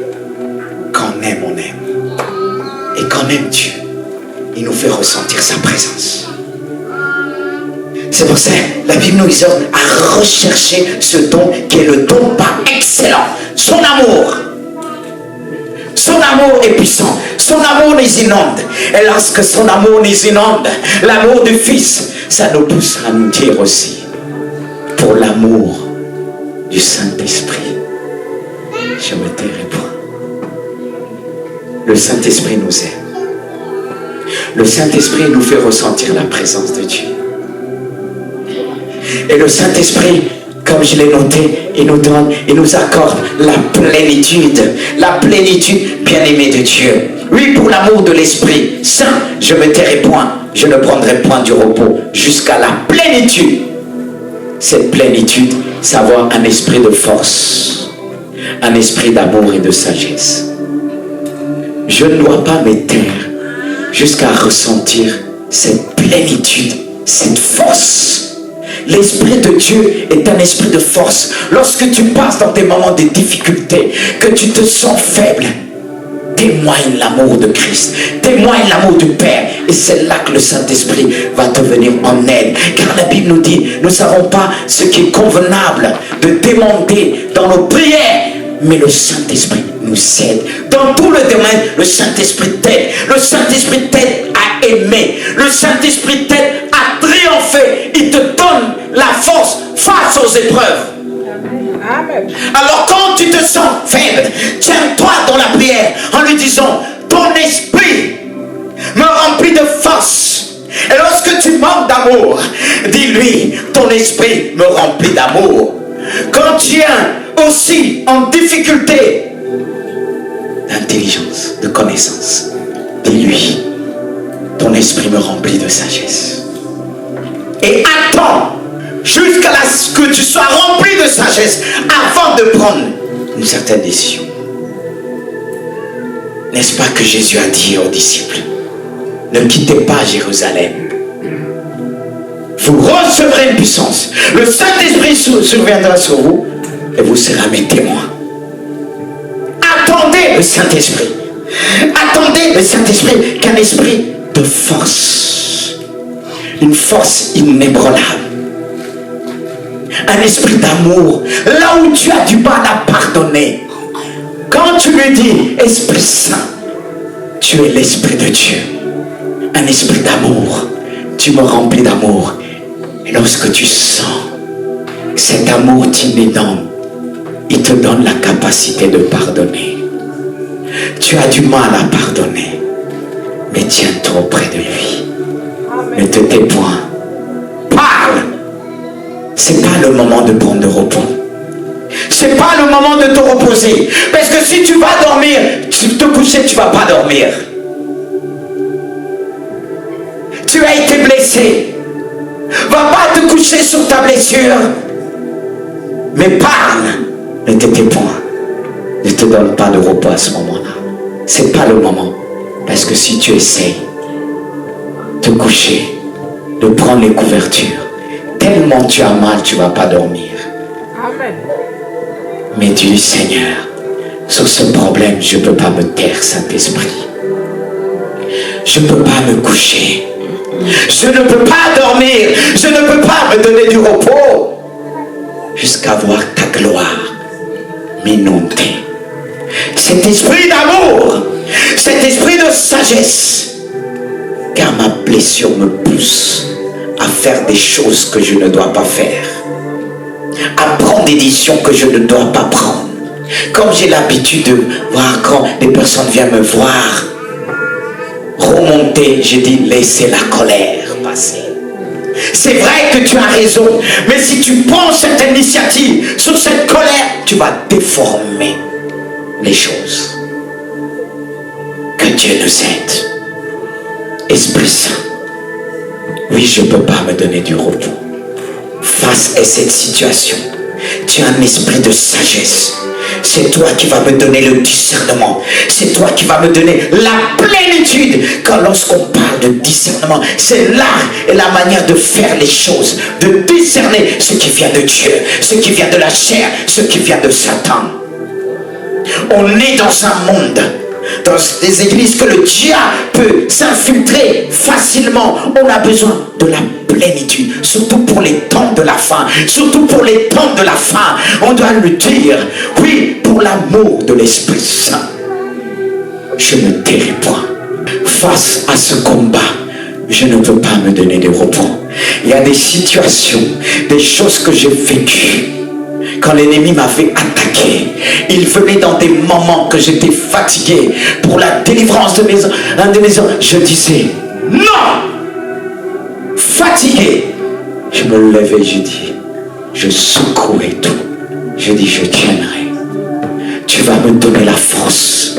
Quand on aime, on aime. Et quand on aime Dieu, il nous fait ressentir sa présence. C'est pour ça que la Bible nous exhorte à rechercher ce don qui est le don par excellence. Son amour. Son amour est puissant. Son amour nous inonde. Et lorsque son amour nous inonde, l'amour du Fils, ça nous pousse à nous dire aussi, pour l'amour du Saint-Esprit, je me tairai point. Le Saint-Esprit nous aime. Le Saint-Esprit nous fait ressentir la présence de Dieu. Et le Saint-Esprit, comme je l'ai noté, il nous accorde la plénitude bien-aimée de Dieu. Oui, pour l'amour de l'Esprit Saint, je me tairai point, je ne prendrai point du repos jusqu'à la plénitude. Cette plénitude, c'est avoir un esprit de force, un esprit d'amour et de sagesse. Je ne dois pas me taire jusqu'à ressentir cette plénitude, cette force. L'Esprit de Dieu est un esprit de force. Lorsque tu passes dans des moments de difficulté, que tu te sens faible, témoigne l'amour de Christ, témoigne l'amour du Père, et c'est là que le Saint-Esprit va te venir en aide. Car la Bible nous dit, nous ne savons pas ce qui est convenable de demander dans nos prières, mais le Saint-Esprit nous aide. Dans tout le domaine, le Saint-Esprit t'aide. Le Saint-Esprit t'aide à aimer. Le Saint-Esprit t'aide à triompher. Il te donne la force face aux épreuves. Amen. Alors quand tu te sens faible, tiens-toi dans la prière en lui disant, ton esprit me remplit de force. Et lorsque tu manques d'amour, dis-lui, ton esprit me remplit d'amour. Quand tu es aussi en difficulté d'intelligence, de connaissance, dis-lui, ton esprit me remplit de sagesse. Et attends jusqu'à ce que tu sois rempli de sagesse avant de prendre une certaine décision. N'est-ce pas que Jésus a dit aux disciples, ne quittez pas Jérusalem, vous recevrez une puissance, le Saint-Esprit surviendra sur vous et vous serez mes témoins. Attendez le Saint-Esprit, attendez le Saint-Esprit, qu'un esprit de force, une force inébranlable, un esprit d'amour, là où tu as du mal à pardonner. Quand tu lui dis, Esprit Saint, tu es l'Esprit de Dieu, un esprit d'amour, tu me remplis d'amour. Et lorsque tu sens cet amour t'inonde, il te donne la capacité de pardonner. Tu as du mal à pardonner, mais tiens-toi auprès de lui. Ne te tais point. Parle. c'est pas le moment de prendre de repos. C'est pas le moment de te reposer. Parce que si tu vas dormir, te coucher, tu vas pas dormir. Tu as été blessé. Va pas te coucher sur ta blessure. Mais parle. Ne t'étais point. Ne te donne pas de repos à ce moment-là. C'est pas le moment. Parce que si tu essaies de te coucher, de prendre les couvertures, tellement tu as mal, tu vas pas dormir. Amen. Mais dis, Seigneur, sur ce problème, je ne peux pas me taire, Saint-Esprit. Je ne peux pas me coucher. Je ne peux pas dormir. Je ne peux pas me donner du repos jusqu'à voir ta gloire m'inonder. Cet esprit d'amour, cet esprit de sagesse, car ma blessure me pousse à faire des choses que je ne dois pas faire, à prendre des décisions que je ne dois pas prendre. Comme j'ai l'habitude de voir quand des personnes viennent me voir remonter, je dis laissez la colère passer. C'est vrai que tu as raison, mais si tu prends cette initiative sur cette colère, tu vas déformer les choses. Que Dieu nous aide. Esprit Saint, oui, je ne peux pas me donner du repos face à cette situation. Tu as un esprit de sagesse. C'est toi qui vas me donner le discernement. C'est toi qui vas me donner la plénitude. Quand lorsqu'on parle de discernement, c'est l'art et la manière de faire les choses, de discerner ce qui vient de Dieu, ce qui vient de la chair, ce qui vient de Satan. On est dans un monde, dans des églises que le diable peut s'infiltrer facilement. On a besoin de la plénitude, surtout pour les temps de la fin. Surtout pour les temps de la fin, on doit le dire. Oui, pour l'amour de l'Esprit Saint, je ne tairai point. Face à ce combat, je ne peux pas me donner de repos. Il y a des situations, des choses que j'ai vécues. Quand l'ennemi m'avait attaqué, il venait dans des moments que j'étais fatigué pour la délivrance de mes enfants. Je disais non, fatigué. Je me levais, je dis, je secouais tout. Je dis, je tiendrai. Tu vas me donner la force.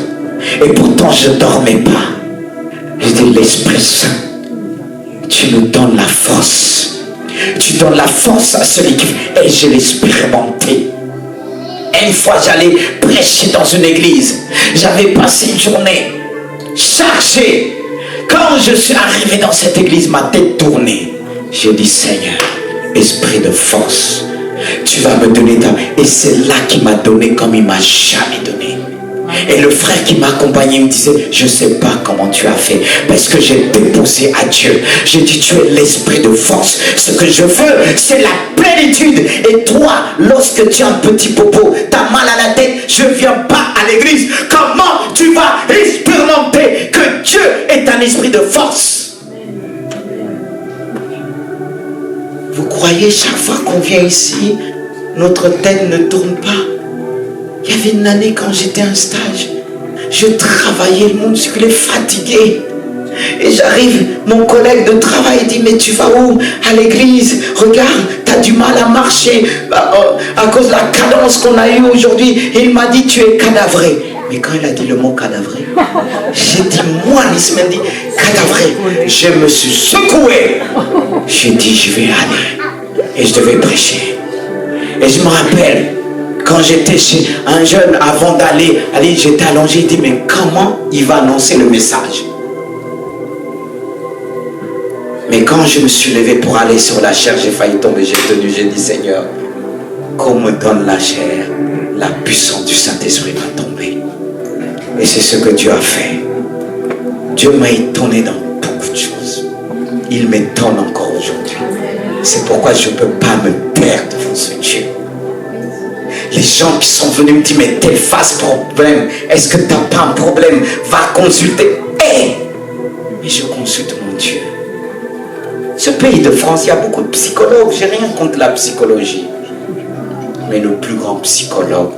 Et pourtant, je ne dormais pas. Je dis, l'Esprit Saint, tu nous donnes la force. Tu donnes la force à celui qui... Et je l'ai expérimenté. Une fois, j'allais prêcher dans une église. J'avais passé une journée chargée. Quand je suis arrivé dans cette église, ma tête tournée. J'ai dit, Seigneur, esprit de force, tu vas me donner ta... Et c'est là qu'il m'a donné comme il ne m'a jamais donné. Et le frère qui m'accompagnait me disait, je ne sais pas comment tu as fait, parce que j'ai déposé à Dieu. J'ai dit, tu es l'esprit de force. Ce que je veux, c'est la plénitude. Et toi, lorsque tu as un petit popo, tu as mal à la tête, je ne viens pas à l'église. Comment tu vas expérimenter que Dieu est un esprit de force? Vous croyez chaque fois qu'on vient ici, notre tête ne tourne pas? Il y avait une année quand j'étais en stage, je travaillais, le monde circulait fatigué. Et j'arrive, mon collègue de travail dit, mais tu vas où? À l'église, regarde, tu as du mal à marcher à cause de la cadence qu'on a eue aujourd'hui. Et il m'a dit, tu es cadavré. Mais quand il a dit le mot cadavré, j'ai dit, moi, il m'a dit, cadavré. Je me suis secoué. J'ai dit, je vais aller. Et je devais prêcher. Et je me rappelle, quand j'étais chez un jeune, avant d'aller, j'étais allongé, il dit, mais comment il va annoncer le message? Mais quand je me suis levé pour aller sur la chair, j'ai failli tomber, j'ai tenu, j'ai dit, Seigneur, qu'on me donne la chair, la puissance du Saint-Esprit va tomber. Et c'est ce que Dieu a fait. Dieu m'a étonné dans beaucoup de choses. Il m'étonne encore aujourd'hui. C'est pourquoi je ne peux pas me taire devant ce Dieu. Les gens qui sont venus me dire, mais tel face problème, est-ce que tu n'as pas un problème? Va consulter. Mais je consulte mon Dieu. Ce pays de France, il y a beaucoup de psychologues. J'ai rien contre la psychologie. Mais le plus grand psychologue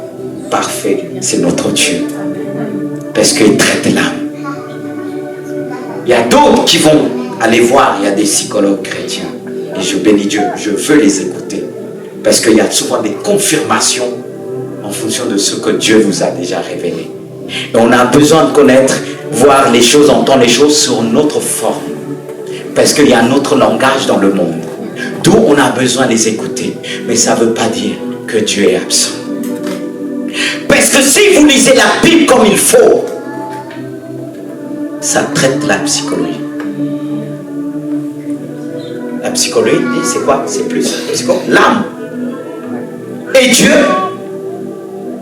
parfait, c'est notre Dieu. Parce qu'il traite l'âme. Il y a d'autres qui vont aller voir, il y a des psychologues chrétiens. Et je bénis Dieu, je veux les écouter. Parce qu'il y a souvent des confirmations en fonction de ce que Dieu vous a déjà révélé. Et on a besoin de connaître, voir les choses, entendre les choses sur notre forme. Parce qu'il y a un autre langage dans le monde. D'où on a besoin de les écouter. Mais ça ne veut pas dire que Dieu est absent. Parce que si vous lisez la Bible comme il faut, ça traite la psychologie. La psychologie, c'est quoi? C'est plus l'âme. Et Dieu,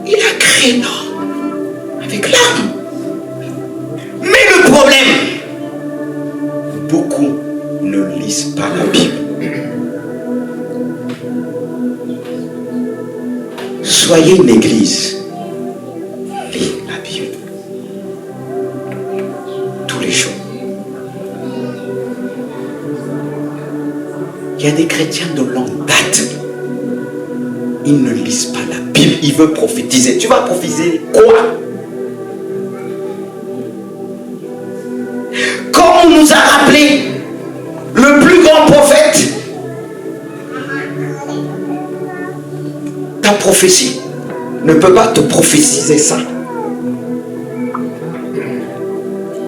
il a créé l'homme avec l'âme. Mais le problème, beaucoup ne lisent pas la Bible. Soyez une église. Lisez la Bible. Tous les jours. Il y a des chrétiens de longue date. Ils ne lisent pas la Bible. Ils veulent prophétiser. Tu vas prophétiser quoi? Comme on nous a rappelé, le plus grand prophète, ta prophétie ne peut pas te prophétiser ça.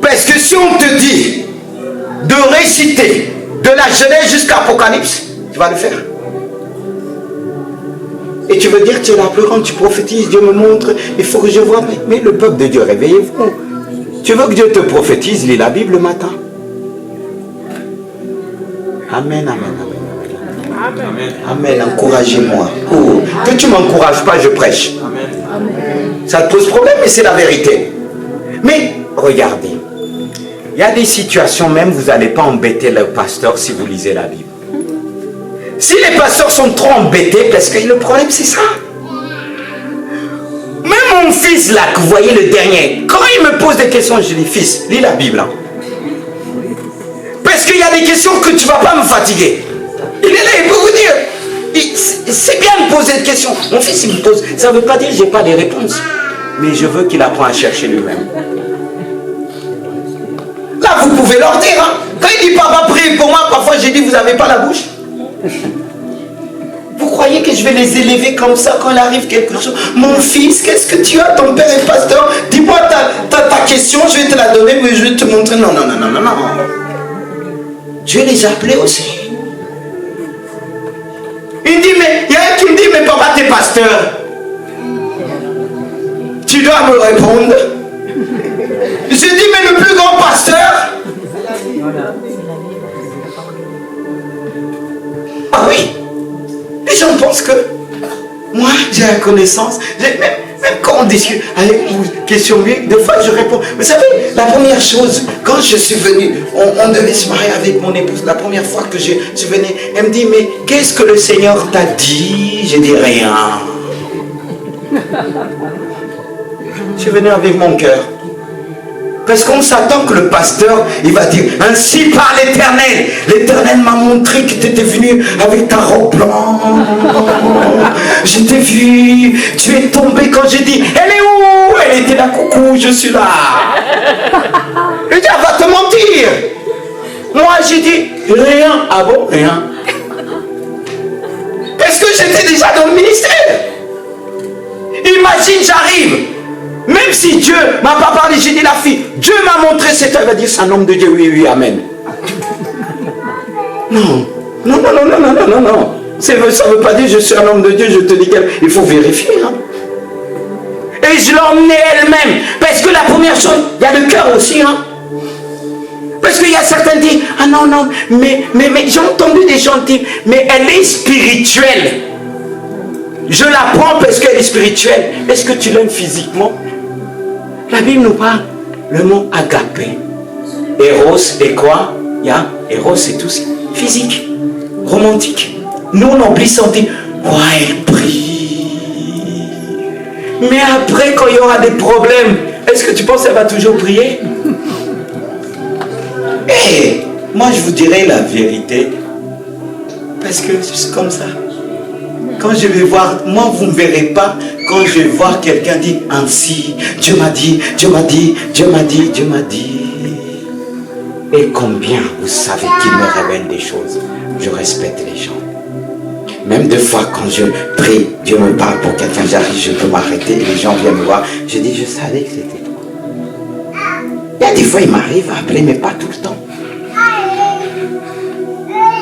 Parce que si on te dit de réciter de la Genèse jusqu'à Apocalypse, tu vas le faire. Et tu veux dire que tu es la plus grande, tu prophétises, Dieu me montre, il faut que je vois. Mais le peuple de Dieu, réveillez-vous. Tu veux que Dieu te prophétise, lis la Bible le matin. Amen, amen, amen. Amen, amen, encouragez-moi. Oh, que tu ne m'encourages pas, je prêche. Amen. Ça te pose problème, mais c'est la vérité. Mais regardez, il y a des situations même, vous n'allez pas embêter le pasteur si vous lisez la Bible. Si les pasteurs sont trop embêtés, parce que le problème c'est ça. Même mon fils là, que vous voyez le dernier, quand il me pose des questions, je dis, fils, lis la Bible. Hein. Parce qu'il y a des questions que tu ne vas pas me fatiguer. Il est là, il peut vous dire. C'est bien de poser des questions. Mon fils, il me pose. Ça ne veut pas dire que je n'ai pas les réponses. Mais je veux qu'il apprenne à chercher lui-même. Là, vous pouvez leur dire. Hein. Quand il dit, papa, prie pour moi, parfois j'ai dit, vous n'avez pas la bouche. Vous croyez que je vais les élever comme ça quand il arrive quelque chose? Mon fils, qu'est-ce que tu as? Ton père est pasteur. Dis-moi ta question, je vais te la donner, mais je vais te montrer. Non, non, non, non, non, non. Dieu les a appelés aussi. Il dit, mais il y a un qui me dit, mais papa, t'es pasteur. Tu dois me répondre. Je dis, mais le plus grand pasteur. Ah oui. Les gens pensent que moi, j'ai la connaissance. Même quand on discute avec une question, des fois je réponds. Vous savez, la première chose, quand je suis venu, on devait se marier avec mon épouse. La première fois que je suis venu, elle me dit, mais qu'est-ce que le Seigneur t'a dit? J'ai dit rien. Je suis venu avec mon cœur. Parce qu'on s'attend que le pasteur, il va dire, ainsi par l'Éternel. L'Éternel m'a montré que tu étais venu avec ta robe blanche. Je t'ai vu, tu es tombé quand j'ai dit, elle est où? Elle était là, coucou, je suis là. Il dit, elle va te mentir. Moi, j'ai dit, rien. Ah bon, rien. Parce que j'étais déjà dans le ministère. Imagine, j'arrive. Même si Dieu m'a pas parlé, j'ai dit la fille, Dieu m'a montré cet homme, elle va dire, c'est un homme de Dieu, oui, oui, amen. Non, non, non, non, non, non, non, non, non. Ça ne veut pas dire je suis un homme de Dieu, je te dis qu'il faut vérifier. Hein. Et je l'ai emmenée elle-même. Parce que la première chose, il y a le cœur aussi. Hein. Parce qu'il y a certains qui disent, ah non, non, mais j'ai entendu des gens dire, mais elle est spirituelle. Je la prends parce qu'elle est spirituelle. Est-ce que tu l'aimes physiquement? La Bible nous parle le mot agapé. Eros et quoi? Il y a Eros et tout ça. Physique, romantique. Nous on oublie ça, on dit, ouais, elle prie. Mais après, quand il y aura des problèmes, est-ce que tu penses qu'elle va toujours prier? Moi je vous dirai la vérité. Parce que c'est comme ça. Quand je vais voir, moi vous ne me verrez pas quand je vais voir quelqu'un dire ainsi, Dieu m'a dit, Dieu m'a dit, Dieu m'a dit, Dieu m'a dit. Et combien vous savez qu'il me révèle des choses. Je respecte les gens. Même des fois, quand je prie, Dieu me parle pour quelqu'un, j'arrive, je peux m'arrêter et les gens viennent me voir. Je dis, je savais que c'était toi. Il y a des fois, il m'arrive à appeler, mais pas tout le temps.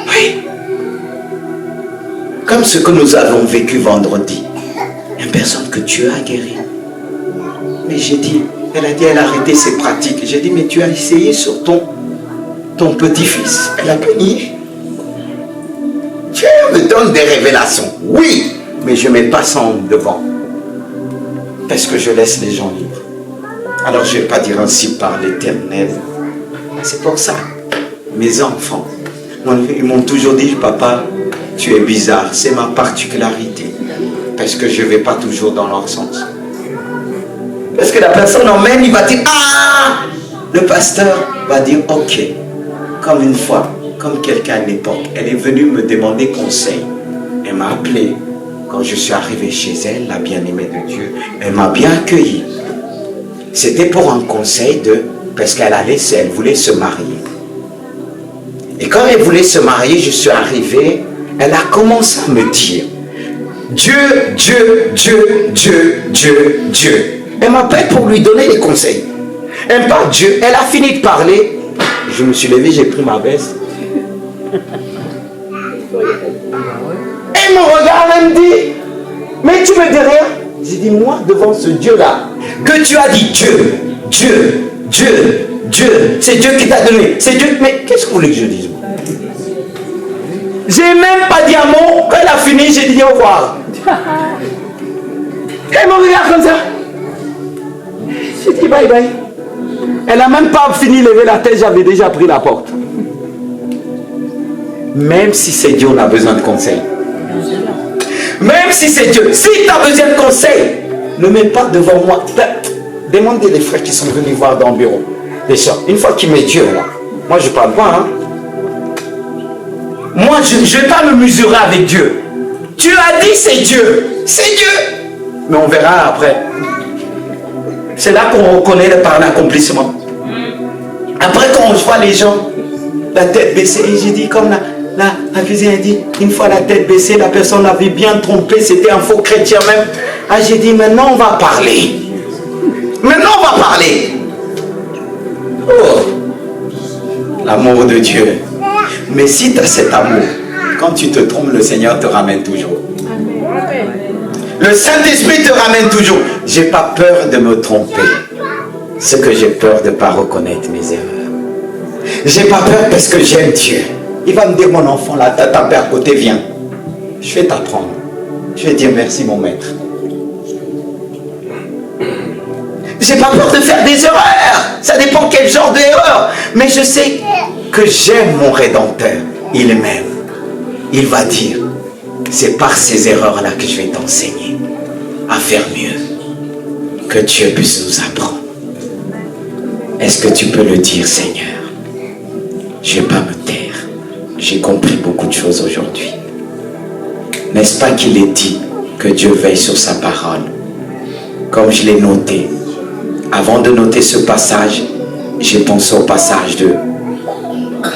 Oui. Comme ce que nous avons vécu vendredi. Une personne que Dieu a guérie. Mais j'ai dit, elle a dit, elle a arrêté ses pratiques. J'ai dit, mais tu as essayé sur ton petit-fils. Elle a pas nié. Dieu me donne des révélations. Oui, mais je ne mets pas ça en devant. Parce que je laisse les gens libres. Alors je ne vais pas dire ainsi par l'Éternel. C'est pour ça. Mes enfants, ils m'ont toujours dit, papa, tu es bizarre. C'est ma particularité. Parce que je ne vais pas toujours dans leur sens. Parce que la personne emmène, il va dire, ah! Le pasteur va dire, ok. Comme une fois, comme quelqu'un à l'époque, elle est venue me demander conseil. Elle m'a appelé. Quand je suis arrivé chez elle, la bien-aimée de Dieu, elle m'a bien accueilli. C'était pour un conseil parce qu'elle voulait se marier. Et quand elle voulait se marier, je suis arrivé, elle a commencé à me dire, Dieu, Dieu, Dieu, Dieu, Dieu, Dieu. Elle m'appelle pour lui donner des conseils. Elle parle Dieu, elle a fini de parler. Je me suis levé, j'ai pris ma veste. Elle me regarde, elle me dit, mais tu me dis rien. J'ai dit, moi, devant ce Dieu-là, que tu as dit Dieu, Dieu, Dieu, Dieu, c'est Dieu qui t'a donné, c'est Dieu. Mais qu'est-ce que vous voulez que je dise? J'ai même pas dit un mot. Quand elle a fini, j'ai dit au revoir. Elle me regarde comme ça. J'ai dit bye bye. Elle n'a même pas fini de lever la tête, j'avais déjà pris la porte. Même si c'est Dieu, on a besoin de conseils. Même si c'est Dieu, si tu as besoin de conseils, ne mets pas devant moi. Demandez les frères qui sont venus voir dans le bureau. Les soeurs, une fois qu'il met Dieu là, moi je ne parle pas. Hein. Moi je ne vais pas me mesurer avec Dieu. Tu as dit c'est Dieu. C'est Dieu. Mais on verra après. C'est là qu'on reconnaît par l'accomplissement. Après quand je vois les gens, la tête baissée, j'ai dit comme la cuisine a dit, une fois la tête baissée, la personne avait bien trompé, c'était un faux chrétien même. Ah, j'ai dit, maintenant on va parler. Maintenant on va parler. Oh, l'amour de Dieu. Mais si tu as cet amour, quand tu te trompes, le Seigneur te ramène toujours. Le Saint-Esprit te ramène toujours. J'ai pas peur de me tromper. C'est que j'ai peur de ne pas reconnaître mes erreurs. J'ai pas peur parce que j'aime Dieu. Il va me dire, mon enfant, là, t'as tapé à côté, viens. Je vais t'apprendre. Je vais dire merci, mon maître. J'ai pas peur de faire des erreurs. Ça dépend quel genre d'erreur. Mais je sais que j'aime mon Rédempteur. Il m'aime. Il va dire, c'est par ces erreurs-là que je vais t'enseigner à faire mieux. Que Dieu puisse nous apprendre. Est-ce que tu peux le dire, Seigneur? Je ne vais pas me taire. J'ai compris beaucoup de choses aujourd'hui. N'est-ce pas qu'il est dit que Dieu veille sur sa parole? Comme je l'ai noté. Avant de noter ce passage, j'ai pensé au passage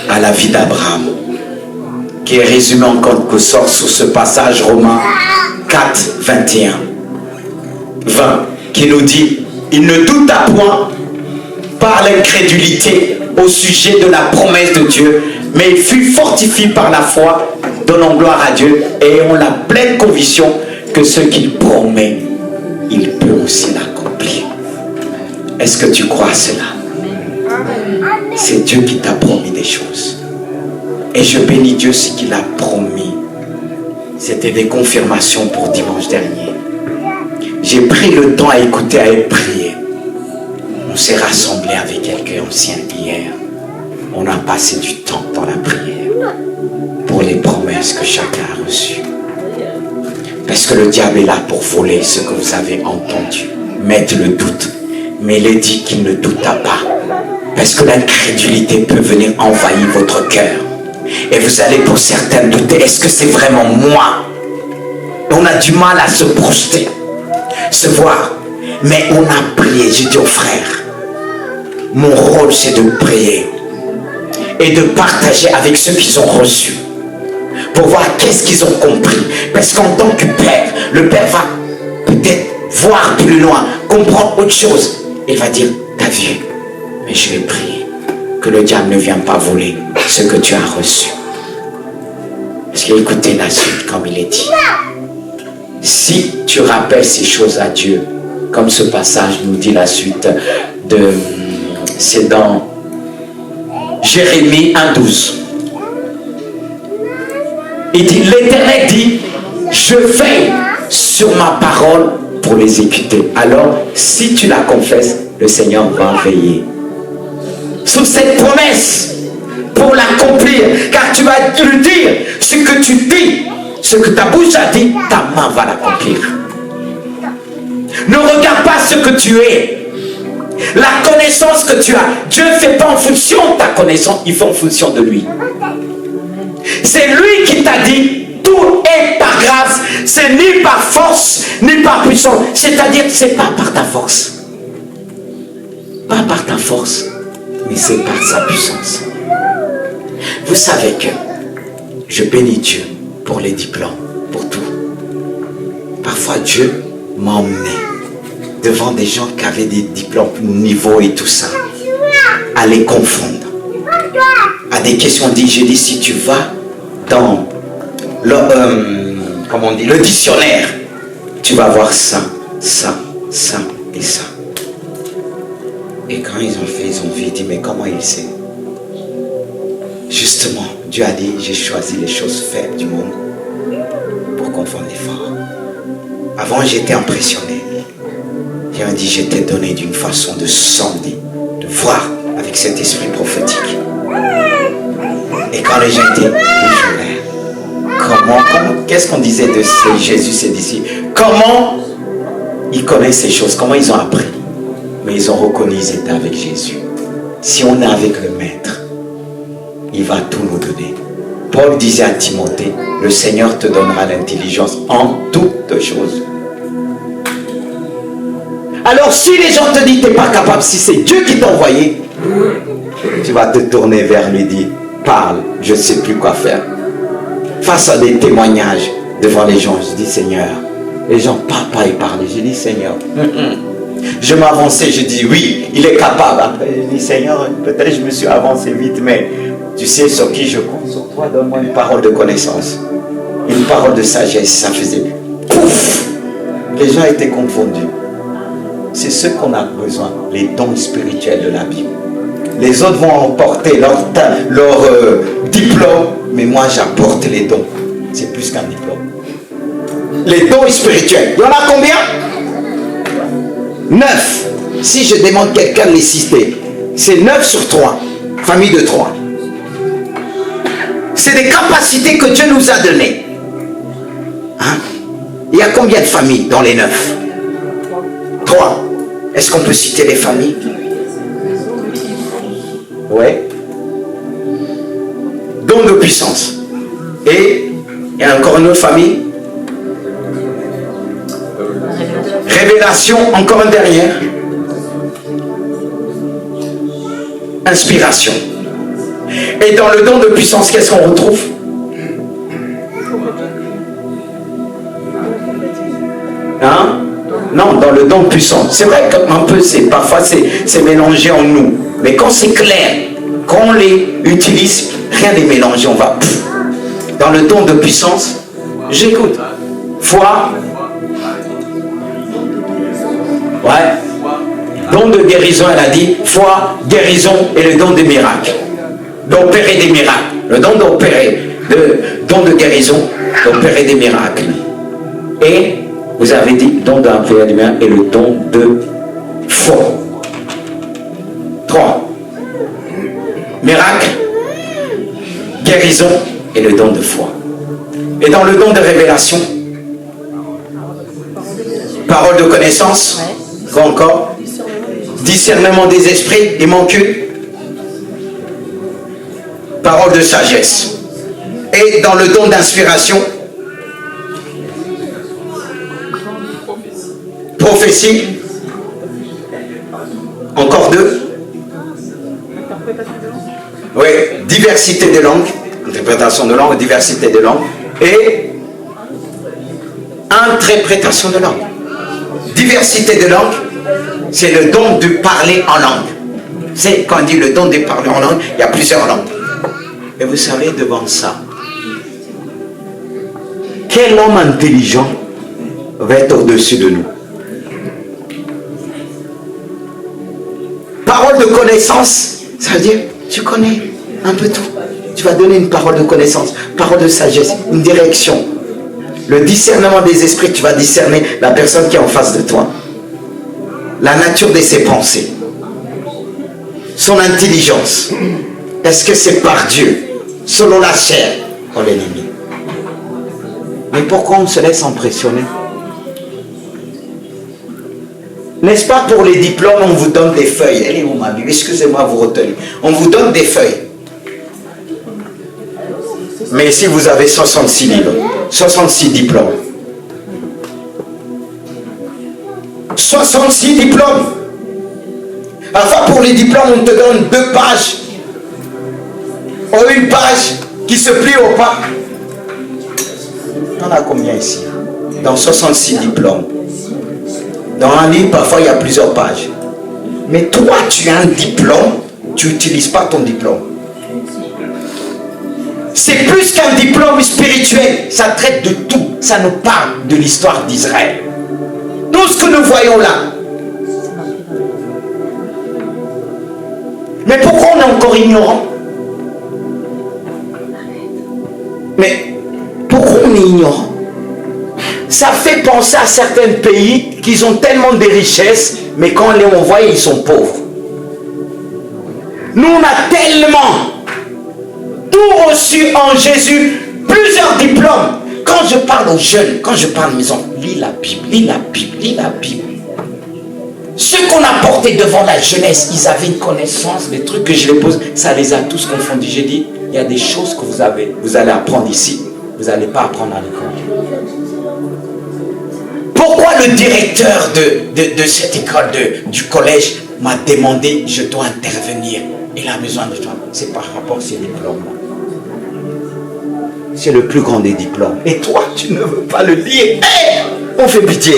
à la vie d'Abraham, qui est résumé en quelque sorte sur ce passage Romains 4, 21, 20, qui nous dit, il ne douta point par l'incrédulité au sujet de la promesse de Dieu, mais il fut fortifié par la foi, donnant gloire à Dieu, et ayant la pleine conviction que ce qu'il promet, il peut aussi l'accomplir. Est-ce que tu crois cela? C'est Dieu qui t'a promis des choses. Et je bénis Dieu ce qu'il a promis. C'était des confirmations pour dimanche dernier. J'ai pris le temps à écouter, à prier. On s'est rassemblés avec quelques anciens hier. On a passé du temps dans la prière pour les promesses que chacun a reçues. Parce que le diable est là pour voler ce que vous avez entendu, mettre le doute. Mais il est dit qu'il ne douta pas. Parce que l'incrédulité peut venir envahir votre cœur. Et vous allez pour certains douter, est-ce que c'est vraiment moi? On a du mal à se projeter, se voir. Mais on a prié, j'ai dit aux frères, mon rôle c'est de prier et de partager avec ceux qui ont reçu. pour voir qu'est-ce qu'ils ont compris. Parce qu'en tant que père, le père va peut-être voir plus loin, comprendre autre chose. Il va dire, t'as vu, mais je vais prier que le diable ne vienne pas voler ce que tu as reçu. Parce qu'écoutez la suite comme il est dit. Si tu rappelles ces choses à Dieu, comme ce passage nous dit la suite c'est dans Jérémie 1,12. Il dit, l'Éternel dit, je veille sur ma parole pour l'exécuter. Alors, si tu la confesses, le Seigneur va veiller sur cette promesse pour l'accomplir. Car tu vas lui dire ce que tu dis, ce que ta bouche a dit, ta main va l'accomplir. Ne regarde pas ce que tu es. La connaissance que tu as, Dieu ne fait pas en fonction de ta connaissance, il fait en fonction de lui. C'est lui qui t'a dit, tout est par grâce, c'est ni par force, ni par puissance. C'est-à-dire, c'est pas par ta force. Pas par ta force, mais c'est par sa puissance. Vous savez que je bénis Dieu pour les diplômes, pour tout. Parfois, Dieu m'a emmené devant des gens qui avaient des diplômes niveau et tout ça, à les confondre. À des questions dites, je dis, si tu vas dans le dictionnaire, tu vas voir ça, ça, ça et ça. Et quand ils ont fait, ils ont vu, ils disent, mais comment il sait? Justement, Dieu a dit, j'ai choisi les choses faibles du monde pour confondre les forts. Avant, j'étais impressionné. Dieu m'a dit, je t'ai donné d'une façon de sonder, de voir avec cet esprit prophétique. Et quand les gens étaient visionnaires, comment qu'est-ce qu'on disait de Jésus, ses disciples? Comment ils connaissent ces choses? Comment ils ont appris? Mais ils ont reconnu qu'ils étaient avec Jésus. Si on est avec le Maître, il va tout nous donner. Paul disait à Timothée, le Seigneur te donnera l'intelligence en toutes choses. Alors si les gens te disent que tu n'es pas capable, si c'est Dieu qui t'a envoyé, tu vas te tourner vers lui et dire, parle, je ne sais plus quoi faire. Face à des témoignages devant les gens, je dis, Seigneur, les gens, papa, il parlait, je dis, Seigneur, je m'avançais, je dis, oui, il est capable. Après, je dis, Seigneur, peut-être je me suis avancé vite, mais tu sais sur qui je compte, sur toi, donne-moi une parole de connaissance, une parole de sagesse. Ça faisait pouf, les gens étaient confondus. C'est ce qu'on a besoin, les dons spirituels de la Bible. Les autres vont emporter leur diplôme, mais moi j'apporte les dons. C'est plus qu'un diplôme. Les dons spirituels, il y en a combien? 9. Si je demande quelqu'un de les citer, c'est 9 sur 3. Famille de 3. C'est des capacités que Dieu nous a données. Hein? Il y a combien de familles dans les 9? 3. Est-ce qu'on peut citer les familles? Oui. Don de puissance. Et il y a encore une autre famille. Révélation, encore une dernière. Inspiration. Et dans le don de puissance, qu'est-ce qu'on retrouve? Hein? Non, dans le don puissant. C'est vrai qu'un peu, parfois c'est mélangé en nous. Mais quand c'est clair, quand on les utilise, rien n'est mélangé, on va. Dans le don de puissance, j'écoute. Foi. Ouais. Don de guérison, elle a dit. Foi, guérison et le don des miracles. D'opérer des miracles. Le don d'opérer. Don de guérison, d'opérer des miracles. Et vous avez dit don d'opérer des miracles et le don de foi. 3. Miracle, guérison et le don de foi. Et dans le don de révélation, parole de connaissance, quoi encore? Discernement des esprits, il manque une. Parole de sagesse. Et dans le don d'inspiration, prophétie, encore 2. Oui, diversité des langues, Interprétation de langue, diversité de langue et interprétation de langue. Diversité de langue, c'est le don de parler en langue. C'est quand on dit le don de parler en langue, il y a plusieurs langues. Et vous savez, devant ça, quel homme intelligent va être au-dessus de nous? Parole de connaissance, ça veut dire, tu connais un peu tout. Tu vas donner une parole de connaissance, parole de sagesse, une direction. Le discernement des esprits, tu vas discerner la personne qui est en face de toi. La nature de ses pensées. Son intelligence. Est-ce que c'est par Dieu, selon la chair, qu'on l'ennemi? Mais pourquoi on se laisse impressionner? N'est-ce pas pour les diplômes, on vous donne des feuilles? Elle est où ma Bible? Excusez-moi, vous retenez. On vous donne des feuilles. Mais si vous avez 66 livres, 66 diplômes. 66 diplômes. Enfin, pour les diplômes, on te donne 2 pages. Ou une page qui se plie au pas. On a combien ici? Dans 66 diplômes. Dans un livre, parfois, il y a plusieurs pages. Mais toi, tu as un diplôme, tu n'utilises pas ton diplôme. C'est plus qu'un diplôme spirituel. Ça traite de tout. Ça nous parle de l'histoire d'Israël. Tout ce que nous voyons là. Mais pourquoi on est encore ignorant? Mais pourquoi on est ignorant? Ça fait penser à certains pays qui ont tellement de richesses, mais quand on les voit, ils sont pauvres. Nous, on a tellement tout reçu en Jésus, plusieurs diplômes. Quand je parle aux jeunes, quand je parle aux maisons, lis la Bible, lis la Bible, lis la Bible. Ceux qu'on a portés devant la jeunesse, ils avaient une connaissance, des trucs que je les pose, ça les a tous confondus. J'ai dit, il y a des choses que vous allez apprendre ici, vous n'allez pas apprendre à l'école. Pourquoi le directeur de cette école, du collège, m'a demandé, je dois intervenir, il a besoin de toi? C'est par rapport à ces diplômes-là. C'est le plus grand des diplômes. Et toi, tu ne veux pas le lire. Hey, on fait pitié.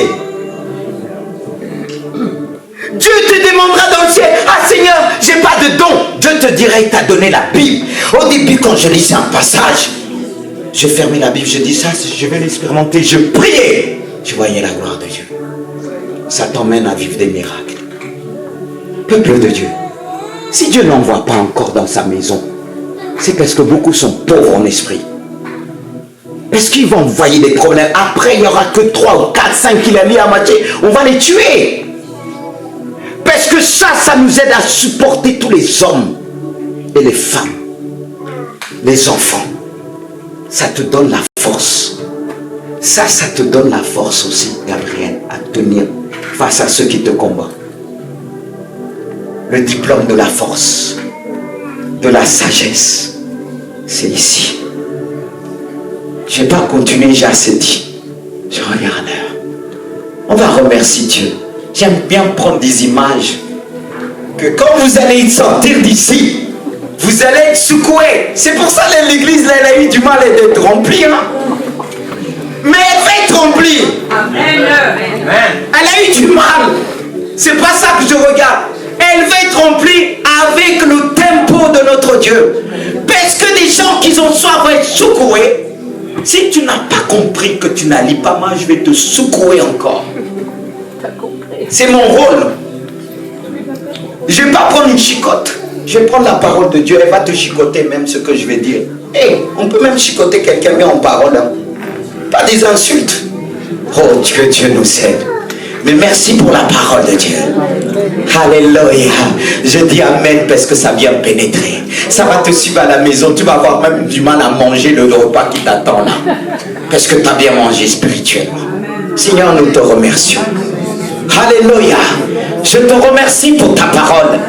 Dieu te demandera dans le ciel, ah Seigneur, j'ai pas de don. Dieu te dira, il t'a donné la Bible. Au début, quand je lisais un passage, je fermais la Bible, je dis ça, je vais l'expérimenter. Je priais. Je voyais la gloire de Dieu. Ça t'emmène à vivre des miracles. Peuple de Dieu, si Dieu n'envoie pas encore dans sa maison, c'est parce que beaucoup sont pauvres en esprit. Parce qu'ils vont envoyer des problèmes. Après, il n'y aura que 3 ou 4, 5 qui la lient à moitié. On va les tuer. Parce que ça nous aide à supporter tous les hommes et les femmes, les enfants. Ça te donne la force. Ça te donne la force aussi, Gabriel, à tenir face à ceux qui te combattent. Le diplôme de la force, de la sagesse, c'est ici. Je ne vais pas continuer, j'ai assez dit. Je regarde l'heure. On va remercier Dieu. J'aime bien prendre des images. Que quand vous allez sortir d'ici, vous allez être secoué. C'est pour ça que l'église, elle a eu du mal d'être remplie. Hein? Mais elle va être remplie. Amen. Elle a eu du mal. C'est pas ça que je regarde. Elle va être remplie avec le tempo de notre Dieu. Parce que des gens qui ont soif vont être secoués. Si tu n'as pas compris que tu n'allies pas mal, je vais te secouer encore. C'est mon rôle. Je ne vais pas prendre une chicotte. Je vais prendre la parole de Dieu. Elle va te chicoter même ce que je vais dire. Hey, on peut même chicoter quelqu'un mais en parole. Hein. Pas des insultes. Oh, que Dieu nous aide. Mais merci pour la parole de Dieu. Alléluia. Je dis Amen parce que ça vient pénétrer. Ça va te suivre à la maison. Tu vas avoir même du mal à manger le repas qui t'attend là. Parce que tu as bien mangé spirituellement. Seigneur, nous te remercions. Alléluia. Je te remercie pour ta parole.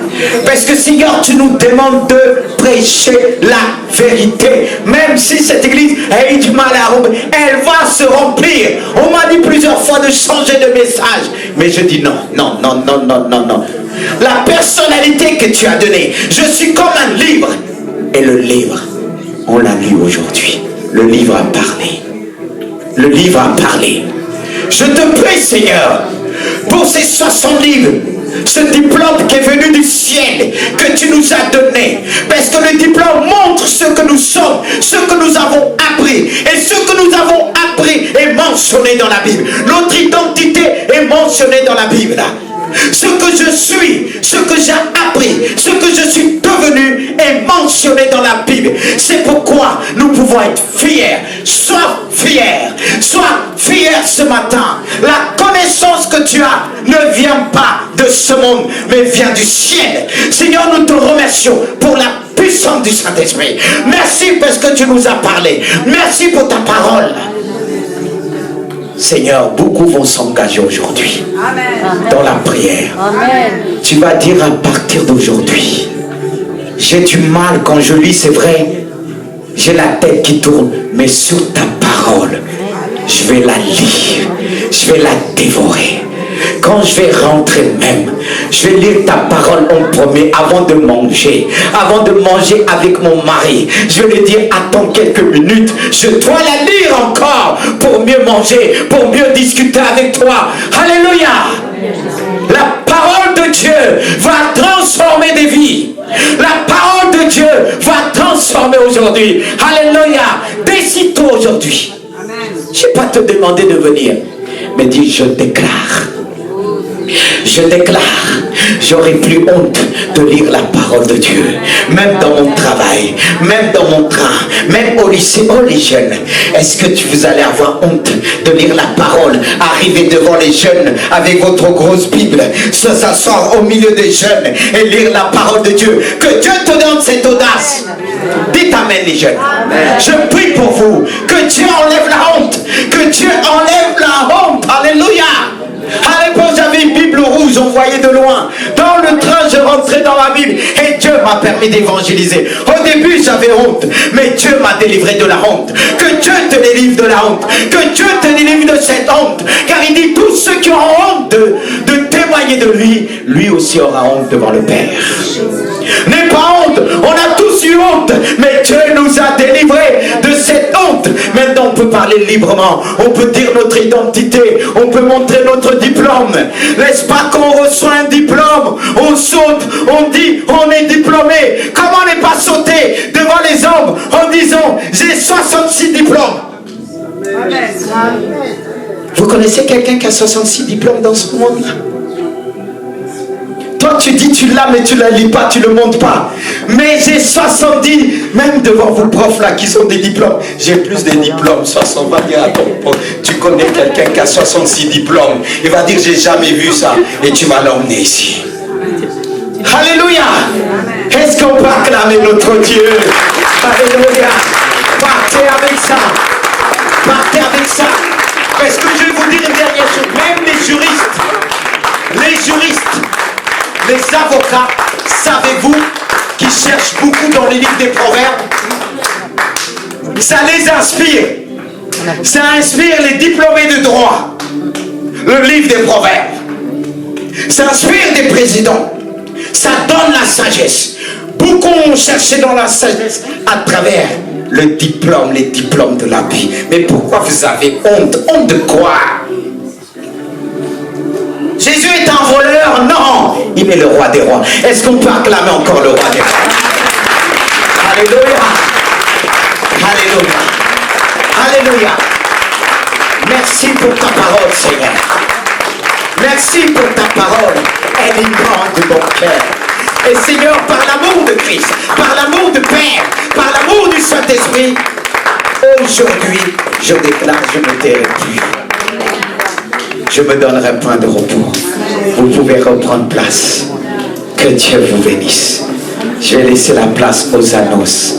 Parce que Seigneur, tu nous demandes de prêcher la vérité. Même si cette église a eu du mal à remplir, elle va se remplir. On m'a dit plusieurs fois de changer de message. Mais je dis non. La personnalité que tu as donnée, je suis comme un livre. Et le livre On l'a lu aujourd'hui. Le livre a parlé. Le livre a parlé. Je te prie, Seigneur, pour ces 60 livres, ce diplôme qui est venu du ciel, que tu nous as donné. Parce que le diplôme montre ce que nous sommes, ce que nous avons appris. Et ce que nous avons appris est mentionné dans la Bible. Notre identité est mentionnée dans la Bible. Ce que je suis, ce que j'ai appris, ce que je suis devenu est mentionné dans la Bible. C'est pourquoi nous pouvons être fiers. Sois fier. Sois fier ce matin. La connaissance que tu as ne vient pas de ce monde, mais vient du ciel. Seigneur, nous te remercions pour la puissance du Saint-Esprit. Merci parce que tu nous as parlé. Merci pour ta parole. Seigneur, beaucoup vont s'engager aujourd'hui dans la prière. Amen. Tu vas dire à partir d'aujourd'hui, j'ai du mal quand je lis, c'est vrai, j'ai la tête qui tourne, mais sur ta parole, je vais la lire, je vais la dévorer. Quand je vais rentrer même, je vais lire ta parole en premier avant de manger avec mon mari. Je vais lui dire, attends quelques minutes, je dois la lire encore pour mieux manger, pour mieux discuter avec toi. Alléluia. La parole de Dieu va transformer des vies. La parole de Dieu va transformer aujourd'hui. Alléluia. Décide-toi aujourd'hui. Je ne vais pas te demander de venir, mais dis, je déclare. Je déclare, j'aurai plus honte de lire la parole de Dieu. Même dans mon travail, même dans mon train, même au lycée. Oh les jeunes, est-ce que vous allez avoir honte de lire la parole? Arriver devant les jeunes avec votre grosse Bible, s'asseoir au milieu des jeunes et lire la parole de Dieu. Que Dieu te donne cette audace. Dites amen les jeunes. Amen. Je prie pour vous. Que Dieu enlève la honte. Que Dieu enlève la honte. Alléluia. À l'époque, j'avais une Bible rouge, on voyait de loin. Dans le train, je rentrais dans la Bible et Dieu m'a permis d'évangéliser. Au début, j'avais honte, mais Dieu m'a délivré de la honte. Que Dieu te délivre de la honte. Que Dieu te délivre de cette honte. Car il dit, tous ceux qui ont honte de témoigner de lui, lui aussi aura honte devant le Père. N'aie pas honte, on a tous eu honte, mais Dieu nous a délivrés de cette honte. Maintenant on peut parler librement, on peut dire notre identité, on peut montrer notre diplôme. N'est-ce pas qu'on reçoit un diplôme, on saute, on dit on est diplômé. Comment ne pas sauter devant les hommes en disant j'ai 66 diplômes? Amen. Vous connaissez quelqu'un qui a 66 diplômes dans ce monde-là? Toi tu dis tu l'as mais tu ne la lis pas, tu ne le montres pas. Mais j'ai 70, même devant vos profs là qui ont des diplômes. J'ai plus de diplômes, 60, va dire à ton pote, tu connais quelqu'un qui a 66 diplômes. Il va dire j'ai jamais vu ça et tu vas l'emmener ici. Alléluia. Est-ce qu'on peut acclamer notre Dieu? Alléluia. Partez avec ça. Partez avec ça. Parce que je vais vous dire une dernière chose. Même les juristes, les avocats, savez-vous, qui cherchent beaucoup dans les livres des proverbes, ça les inspire. Ça inspire les diplômés de droit. Le livre des proverbes. Ça inspire des présidents. Ça donne la sagesse. Beaucoup ont cherché dans la sagesse à travers le diplôme, les diplômes de la vie. Mais pourquoi vous avez honte? Honte de quoi? Jésus est un voleur? Non, il est le roi des rois. Est-ce qu'on peut acclamer encore le roi des rois? Alléluia. Alléluia. Alléluia. Merci pour ta parole, Seigneur. Merci pour ta parole. Elle est grande de mon cœur. Et Seigneur, par l'amour de Christ, par l'amour du Père, par l'amour du Saint-Esprit, aujourd'hui, je déclare, je ne tairai plus. Je me donnerai point de repos. Vous pouvez reprendre place. Que Dieu vous bénisse. Je vais laisser la place aux annonces.